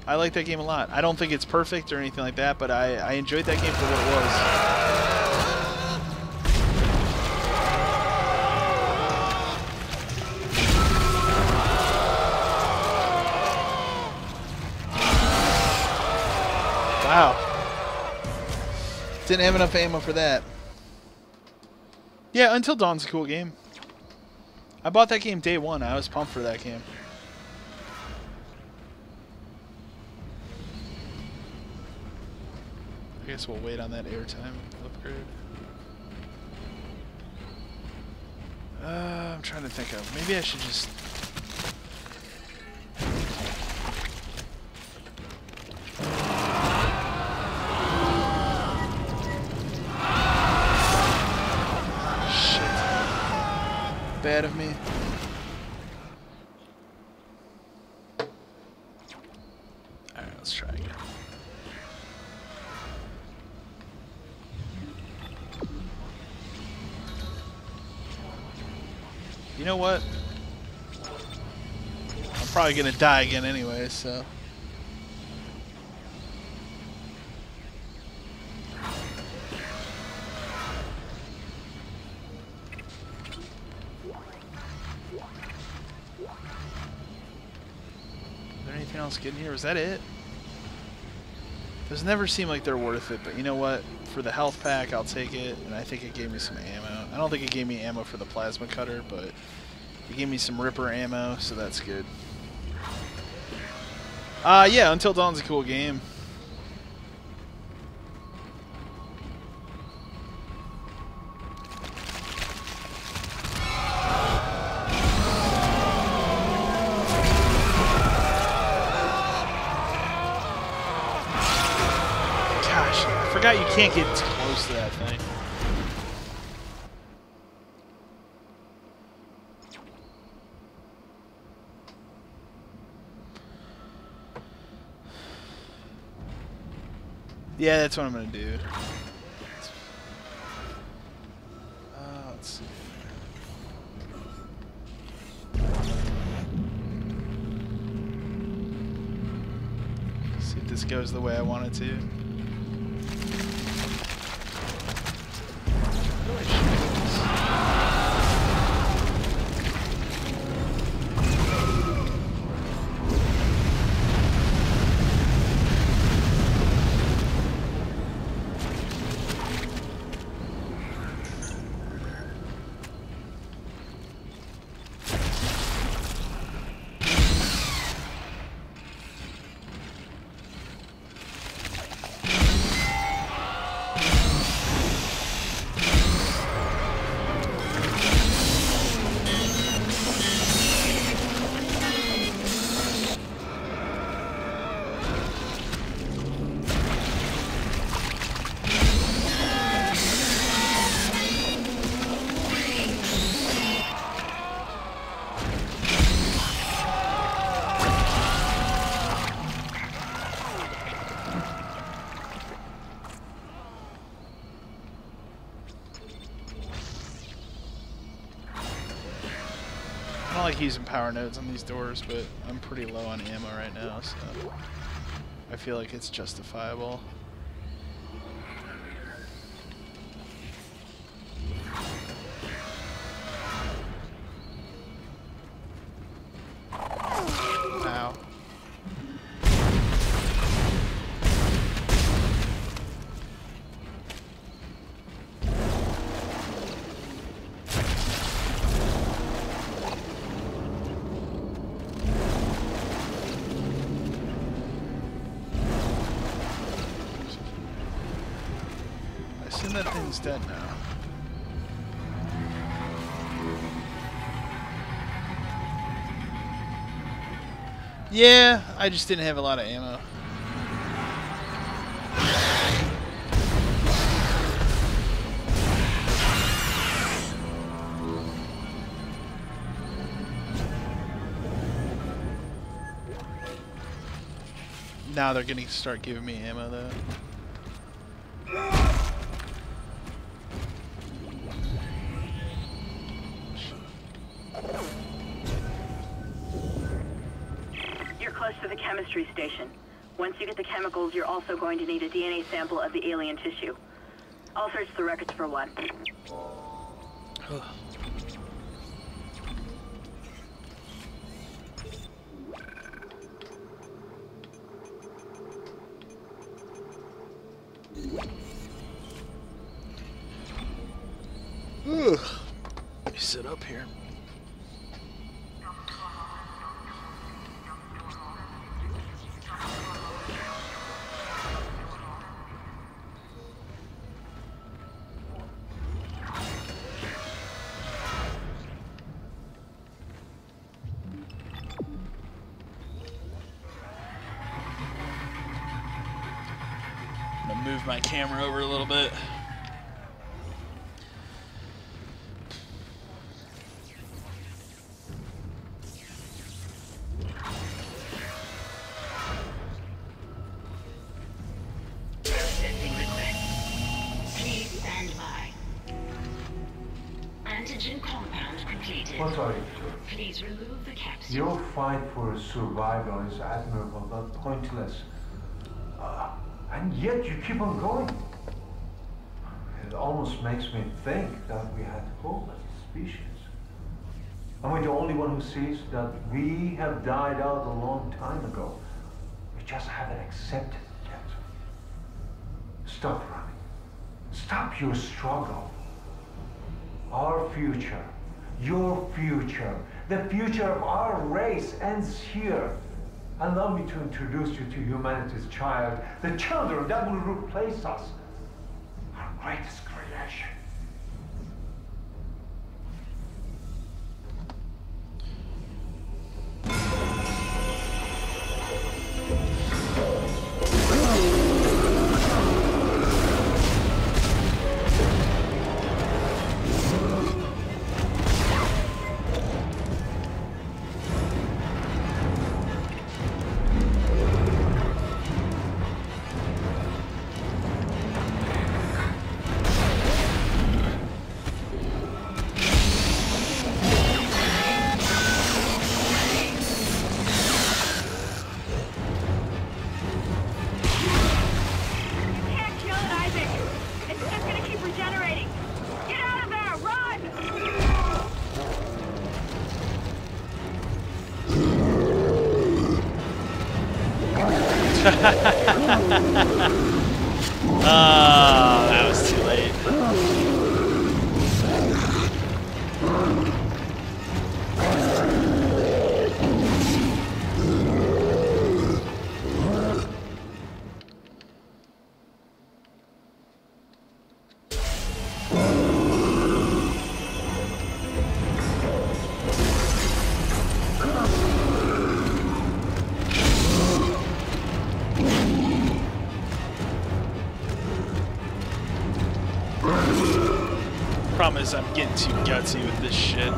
I like that game a lot. I don't think it's perfect or anything like that, but I enjoyed that game for what it was. Wow. Didn't have enough ammo for that. Yeah, Until Dawn's a cool game. I bought that game day one. I was pumped for that game. I guess we'll wait on that airtime upgrade. I'm trying to think of. Maybe I should just... Bad of me. Alright, let's try again. You know what? I'm probably gonna die again anyway, so. Else getting here? Was that it? Those never seem like they're worth it, but you know what? For the health pack, I'll take it, and I think it gave me some ammo. I don't think it gave me ammo for the plasma cutter, but it gave me some Ripper ammo, so that's good. Yeah, Until Dawn's a cool game. You can't get too close to that thing. Yeah, that's what I'm gonna do. Let's see. if this goes the way I want it to. I don't like using power nodes on these doors, but I'm pretty low on ammo right now, so I feel like it's justifiable. Ow. That thing's dead now. Yeah, I just didn't have a lot of ammo. Now they're gonna start giving me ammo though. To the chemistry station. Once you get the chemicals, you're also going to need a DNA sample of the alien tissue. I'll search the records for one. Let me sit up here. Move my camera over a little bit. Processing request. Please stand by. Antigen compound completed. What are you? Please remove the capsule. Your fight for survival is admirable but pointless. And yet you keep on going. It almost makes me think that we had hope as a species. Am I the only one who sees that we have died out a long time ago? We just haven't accepted it yet. Stop running. Stop your struggle. Our future, your future, the future of our race ends here. Allow me to introduce you to humanity's child, the children that will replace us, our greatest creation. That was too late. Problem is I'm getting too gutsy with this shit.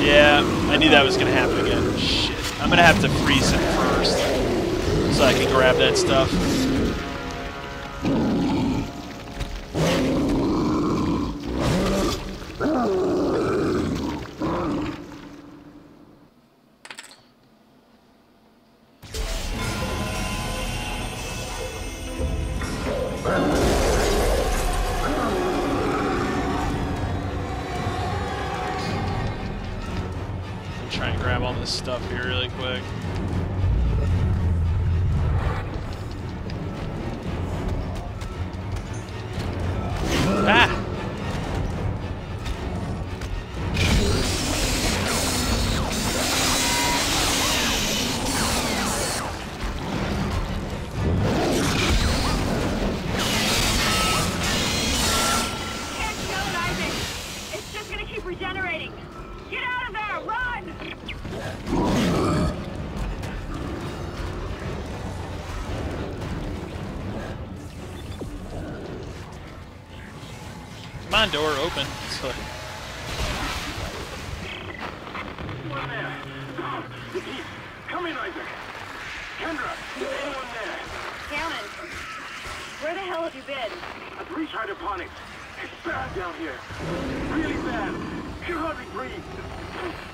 Yeah, I knew that was gonna happen again. Shit. I'm gonna have to freeze him first so I can grab that stuff. Try and grab all this stuff here really quick. Ah! Can't kill it, Isaac. It's just gonna keep regenerating. Get out of there! Run! Come on, door open. So Anyone there? Come in, Isaac. Kendra, is anyone there? Cannon, where the hell have you been? I've reached hydroponics. It's bad down here. Really bad. I can hardly breathe.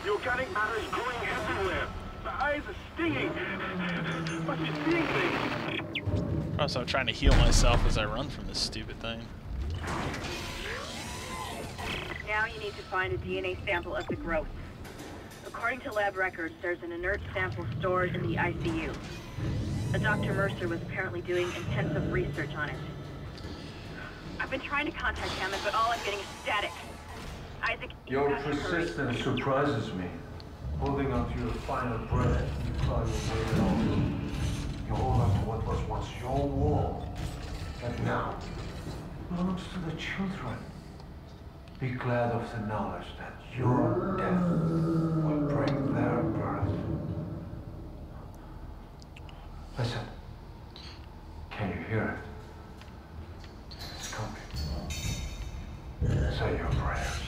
The organic matter is growing everywhere. My eyes are stinging. Must be seeing things. also, I'm trying to heal myself as I run from this stupid thing. Now you need to find a DNA sample of the growth. According to lab records, there's an inert sample stored in the ICU. Dr. Mercer was apparently doing intensive research on it. I've been trying to contact Hammond, but all I'm getting is static. Isaac, Your you have to hurry. persistence surprises me. Holding on to your final breath, you call your way at all. You hold on to what was once your world, but now belongs to the children. Be glad of the knowledge that your death will bring their birth. Listen. Can you hear it? It's coming. Say your prayers.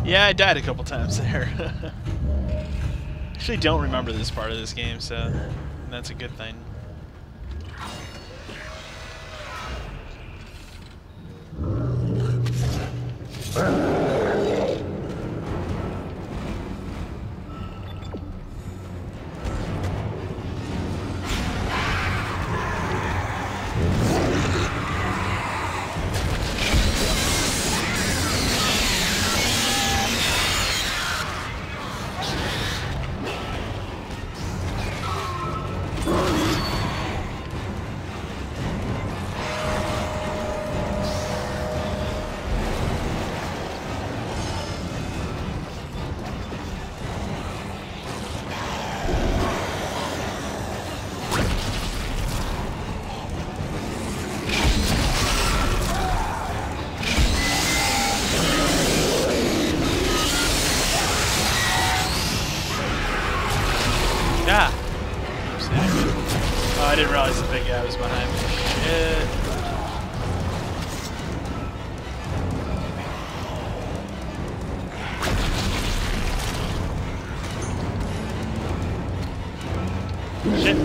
Yeah, I died a couple times there. Actually don't remember this part of this game, so that's a good thing. Ah! Oh, I didn't realize the big guy was behind me. Shit. Shit.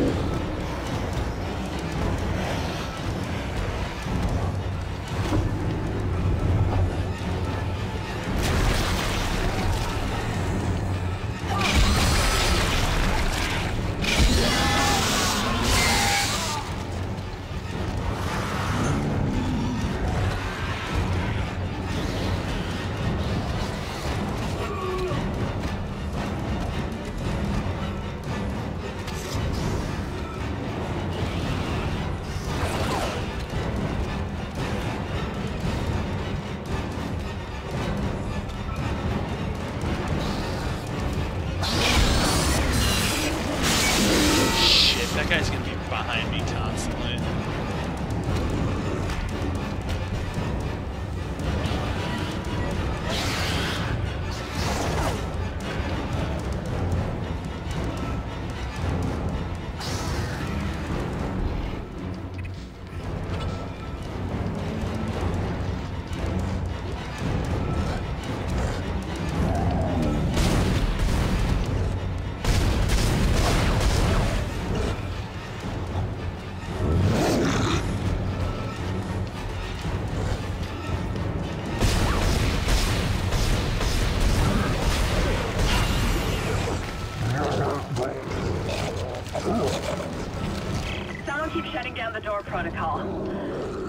the door protocol.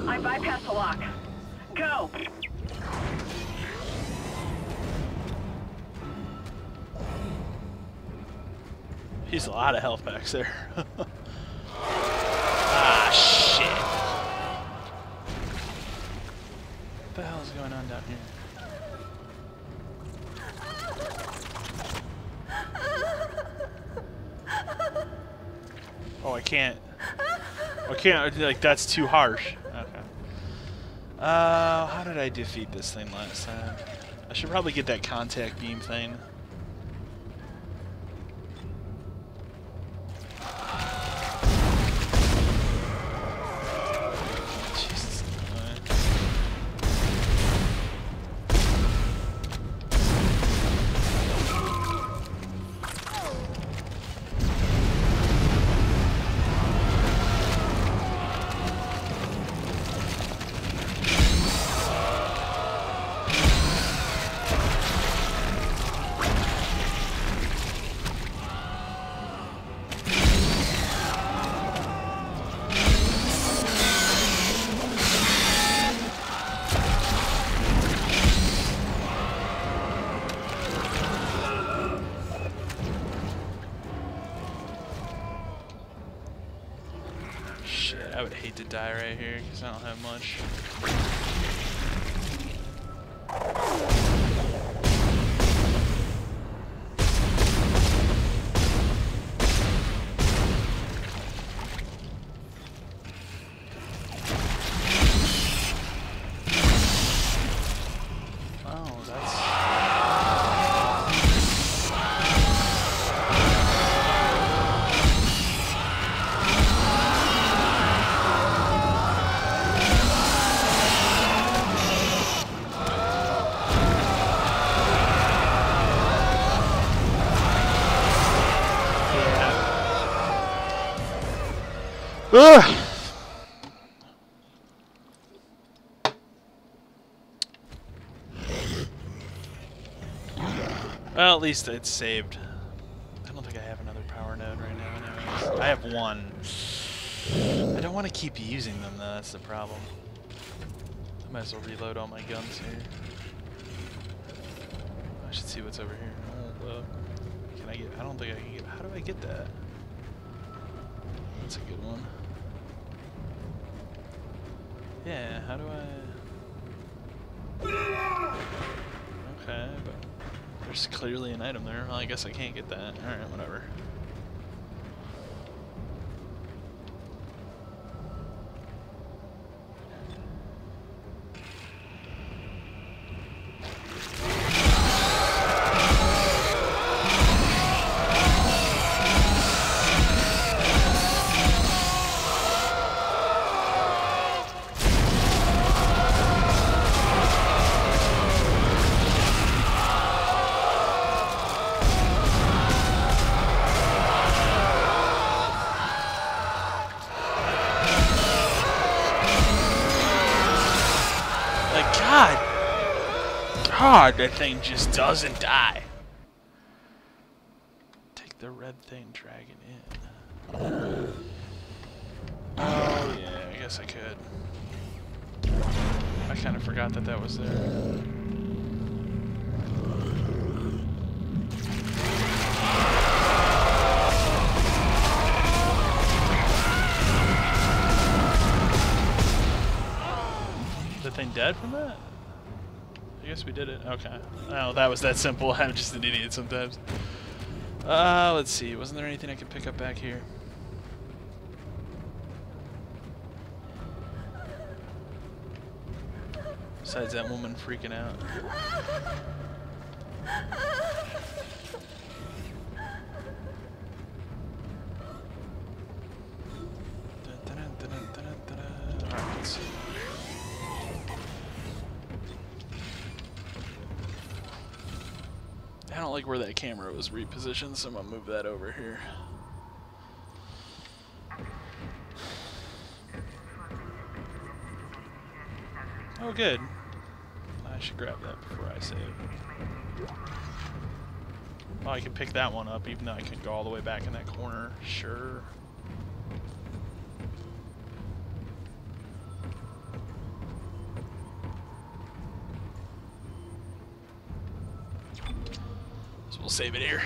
I bypassed the lock. Go! He's a lot of health packs there. Ah, shit. What the hell is going on down here? Oh, I can't. Like, that's too harsh. Okay. How did I defeat this thing last time? I should probably get that contact beam thing. Jesus. I would hate to die right here because I don't have much. Oh, that's... Ugh. Well, at least it's saved. I don't think I have another power node right now anyways. I have one. I don't want to keep using them though, that's the problem. I might as well reload all my guns here. I should see what's over here. Oh, look. Can I get... I don't think I can get... How do I get that? That's a good one. Yeah, how do I... Okay, but there's clearly an item there. Well, I guess I can't get that. Alright, whatever. God, that thing just doesn't die. Take the red thing, drag it in. Oh yeah, I guess I could. I kind of forgot that that was there. Is the thing dead from that? I guess we did it. Okay. Oh, that was that simple. I'm just an idiot sometimes. Let's see. Wasn't there anything I could pick up back here? Besides that woman freaking out. Alright, let's see. I don't like where that camera was repositioned, so I'm gonna move that over here. Oh, good. I should grab that before I save. Well, I can pick that one up, even though I can go all the way back in that corner. Sure. So we'll save it here.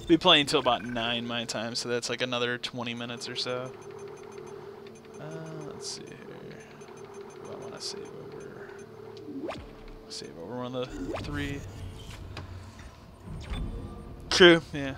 Be playing until about 9 my time, so that's like another 20 minutes or so. Let's see here. What do I want to save over? Save over one of the 3. True, yeah.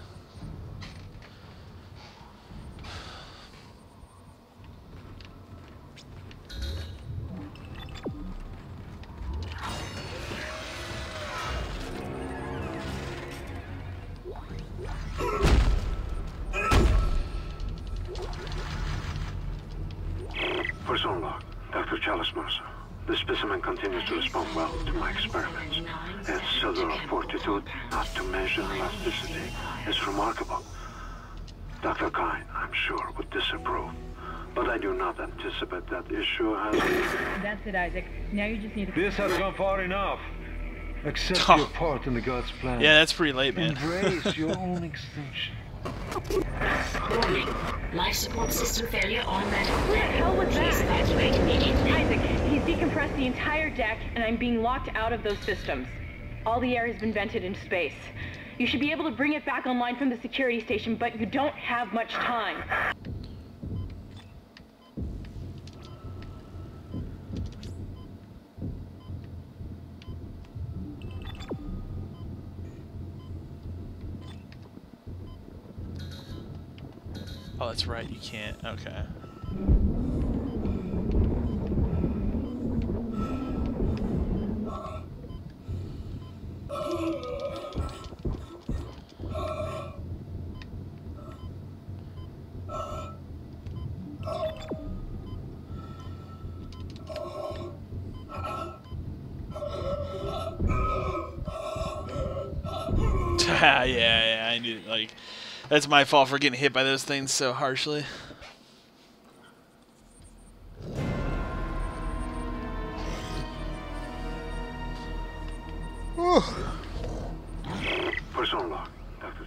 Person log, Dr. Chalice Mercer. The specimen continues to respond well to my experiments. Its cellular fortitude, not to mention elasticity, is remarkable. Dr. Kine, I'm sure, would disapprove. But I do not anticipate that issue has... That's it, Isaac. Now you just need to... This has gone far enough. Accept your part in the God's plan. Yeah, that's pretty late, man. Embrace your own extinction. Warning. Life support system failure on medical. What the hell was Please that? evacuate immediately. Isaac, he's decompressed the entire deck, and I'm being locked out of those systems. All the air has been vented into space. You should be able to bring it back online from the security station, but you don't have much time. Oh, that's right, you can't. Okay. Yeah, I knew, like, that's my fault for getting hit by those things so harshly. Person log, Dr.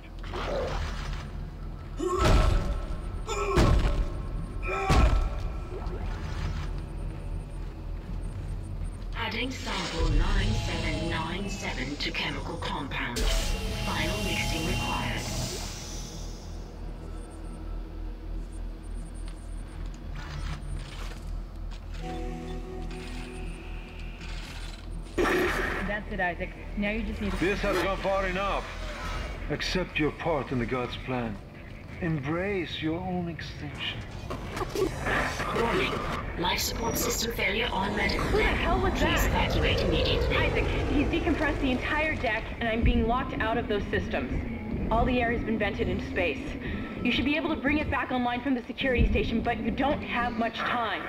Adding sample 9797 to chemical compound. Final mixing required. That's it, Isaac. Now you just need to... This has gone far enough. Accept your part in the God's plan. Embrace your own extinction. Warning. Life support system failure on medical. Who the hell was Please that? evacuate immediately. Isaac, he's decompressed the entire deck, and I'm being locked out of those systems. All the air has been vented into space. You should be able to bring it back online from the security station, but you don't have much time.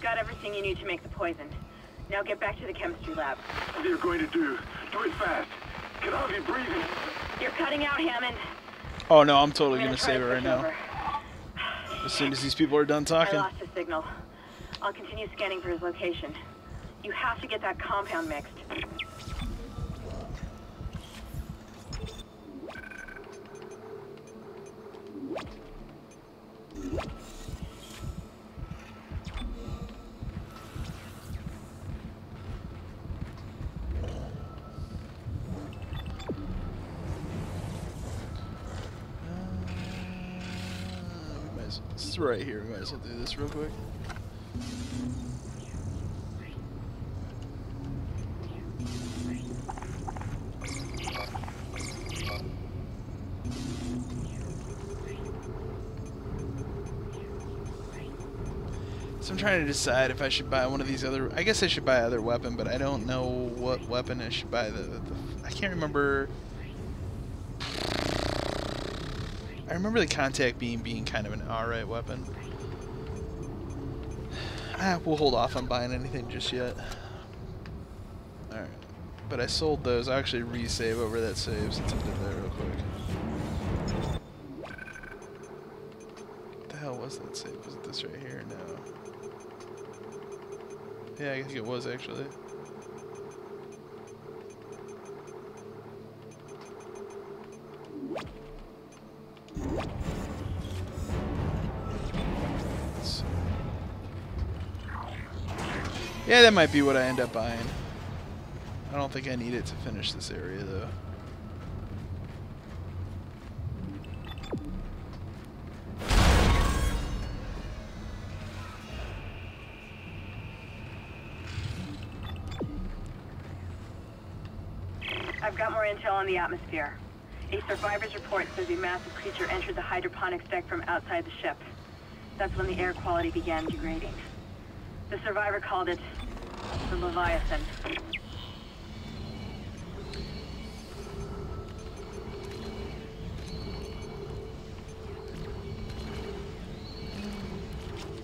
Got everything you need to make the poison. Now get back to the chemistry lab. What are you going to do? Do it fast. Can hardly breathe. You're cutting out, Hammond. Oh no, I'm totally I'm gonna save it right switch now. over. As soon as these people are done talking. I lost his signal. I'll continue scanning for his location. You have to get that compound mixed. This is right here. We might as well do this real quick. So I'm trying to decide if I should buy one of these other... I guess I should buy other weapon, but I don't know what weapon I should buy. I can't remember... I remember the contact beam being kind of an alright weapon. We'll hold off on buying anything just yet. Alright. But I sold those. I'll actually resave over that save since I did that real quick. What the hell was that save? Was it this right here? No. Yeah, I think it was actually. Yeah, that might be what I end up buying. I don't think I need it to finish this area, though. I've got more intel on the atmosphere. A survivor's report says a massive creature entered the hydroponics deck from outside the ship. That's when the air quality began degrading. The survivor called it the Leviathan.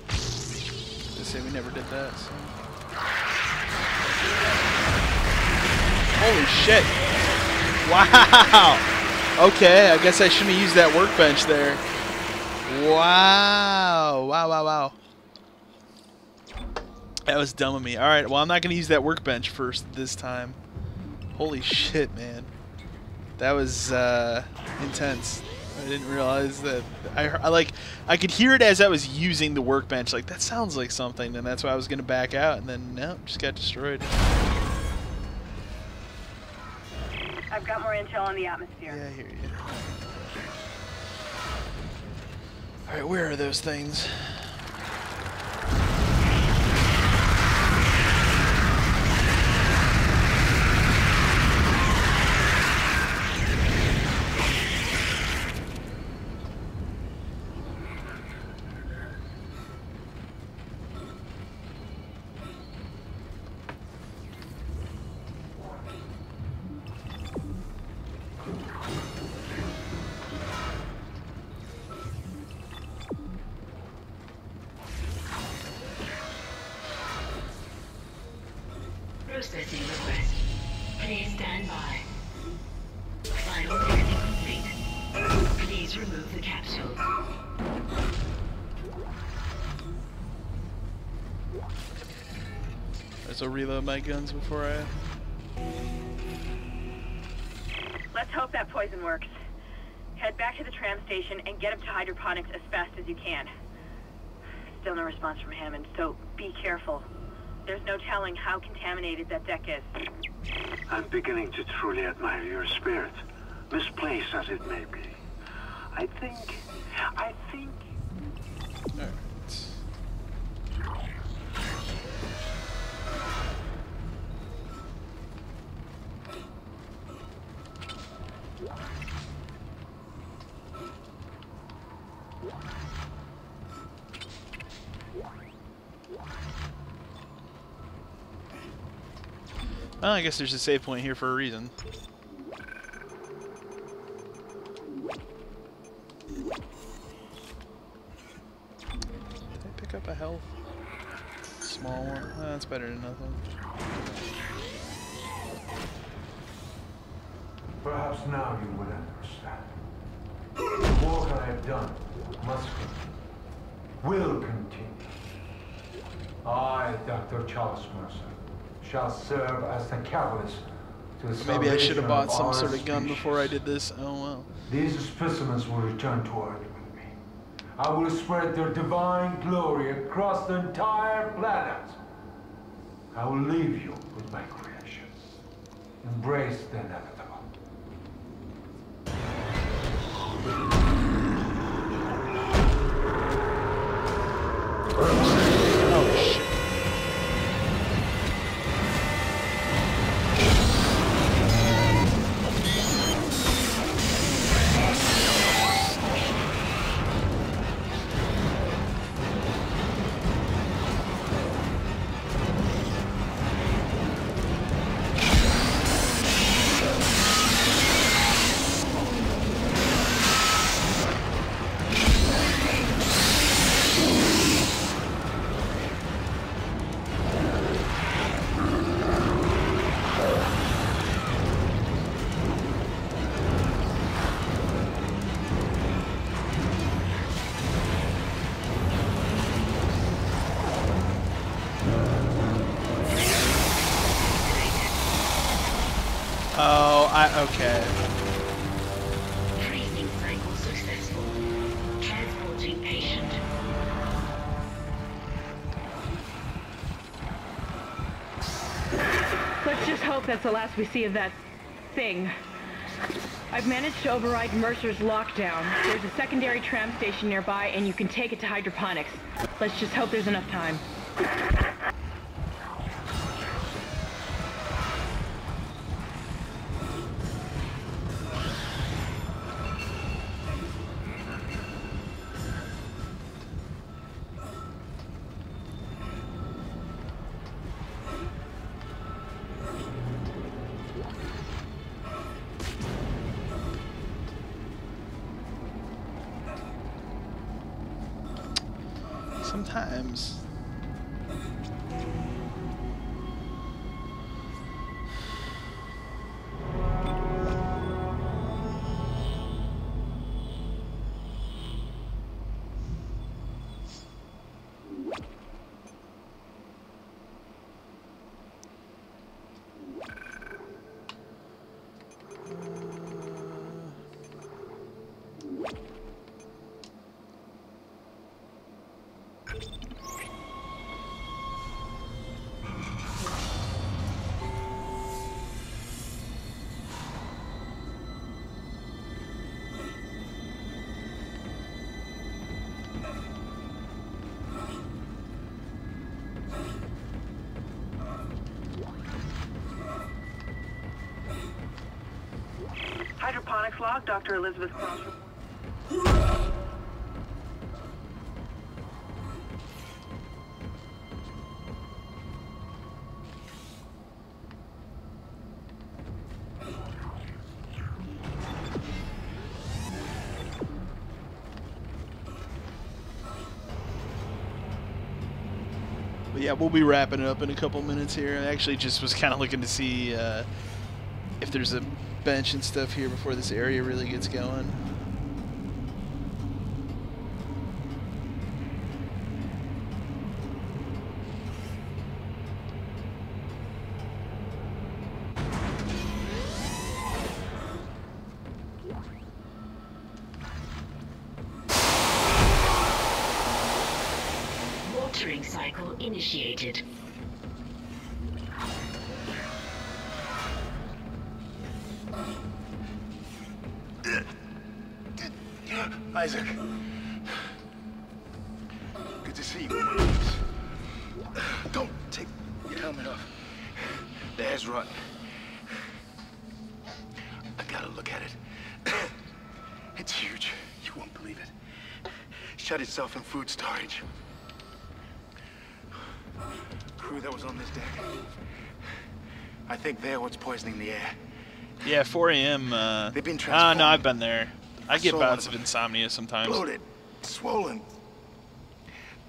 Just say we never did that. So. Holy shit! Wow! Okay, I guess I shouldn't have used that workbench there. Wow! Wow! Wow! Wow! That was dumb of me. Alright, well I'm not going to use that workbench first this time. Holy shit, man. That was intense. I didn't realize that. I could hear it as I was using the workbench. Like, that sounds like something, and that's why I was going to back out, and then, no, just got destroyed. I've got more intel on the atmosphere. Yeah, I hear you. Alright, where are those things? Processing request. Please stand by. Final fixing complete. Please remove the capsule. I'll reload my guns before I... Let's hope that poison works. Head back to the tram station and get up to hydroponics as fast as you can. Still no response from Hammond, so be careful. There's no telling how contaminated that deck is. I'm beginning to truly admire your spirit, misplaced as it may be. I think... Alright. Well, I guess there's a save point here for a reason. Did I pick up a health? Small one? That's better than nothing. Perhaps now you will understand. The work I have done must continue. Will continue. I, Dr. Charles Mercer, shall serve as the catalyst to the Maybe I should have bought some our sort of gun species. before I did this. Oh well. These specimens will return to Earth with me. I will spread their divine glory across the entire planet. I will leave you with my creations. Embrace the inevitable. Oh shit. Oh, okay. Tracing cycle successful. Transporting patient. Let's just hope that's the last we see of that thing. I've managed to override Mercer's lockdown. There's a secondary tram station nearby, and you can take it to hydroponics. Let's just hope there's enough time. Sometimes. Hydroponics log, Dr. Elizabeth Cross. But yeah, we'll be wrapping it up in a couple minutes here. I actually just was kind of looking to see if there's a bench and stuff here before this area really gets going. Watering cycle initiated. Isaac. Good to see you. Don't take your helmet off. The air's rotten. I gotta look at it. It's huge. You won't believe it. Shut itself in food storage. Crew that was on this deck. I think they're what's poisoning the air. Yeah, 4 a.m. They've been no, transformed. I've been there. I get saw bouts one of insomnia sometimes. Bloated, swollen.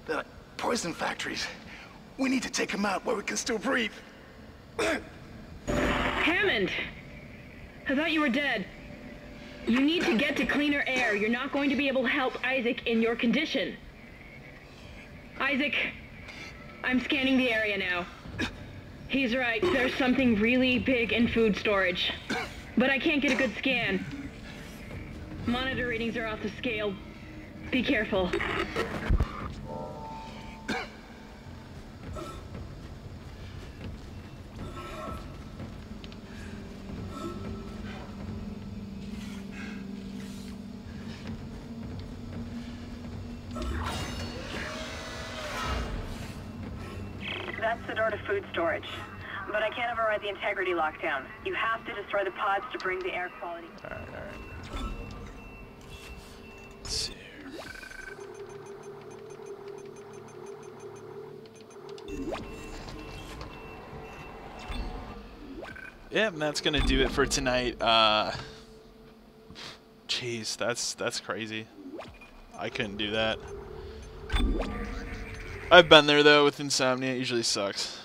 They're like poison factories. We need to take them out where we can still breathe. Hammond! I thought you were dead. You need to get to cleaner air. You're not going to be able to help Isaac in your condition. Isaac, I'm scanning the area now. He's right. There's something really big in food storage. But I can't get a good scan. Monitor readings are off the scale. Be careful. That's the door to food storage. But I can't override the integrity lockdown. You have to destroy the pods to bring the air quality. Alright. Let's see here. Yep, and that's gonna do it for tonight. Jeez, that's crazy. I couldn't do that. I've been there though with insomnia. It usually sucks.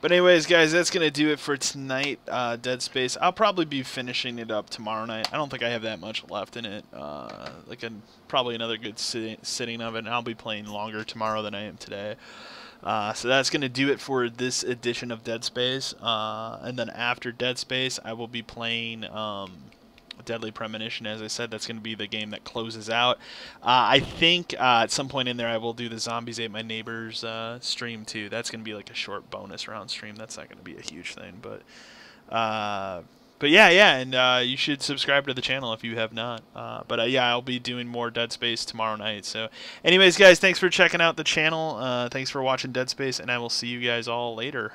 But anyways, guys, that's going to do it for tonight, Dead Space. I'll probably be finishing it up tomorrow night. I don't think I have that much left in it. Probably another good sitting of it, and I'll be playing longer tomorrow than I am today. So that's going to do it for this edition of Dead Space. And then after Dead Space, I will be playing Deadly Premonition. As I said, that's going to be the game that closes out. I think at some point in there I will do the Zombies Ate My Neighbors stream too. That's going to be like a short bonus round stream. That's not going to be a huge thing. But yeah, and you should subscribe to the channel if you have not. Yeah, I'll be doing more Dead Space tomorrow night. So anyways, guys, thanks for checking out the channel. Thanks for watching Dead Space, and I will see you guys all later.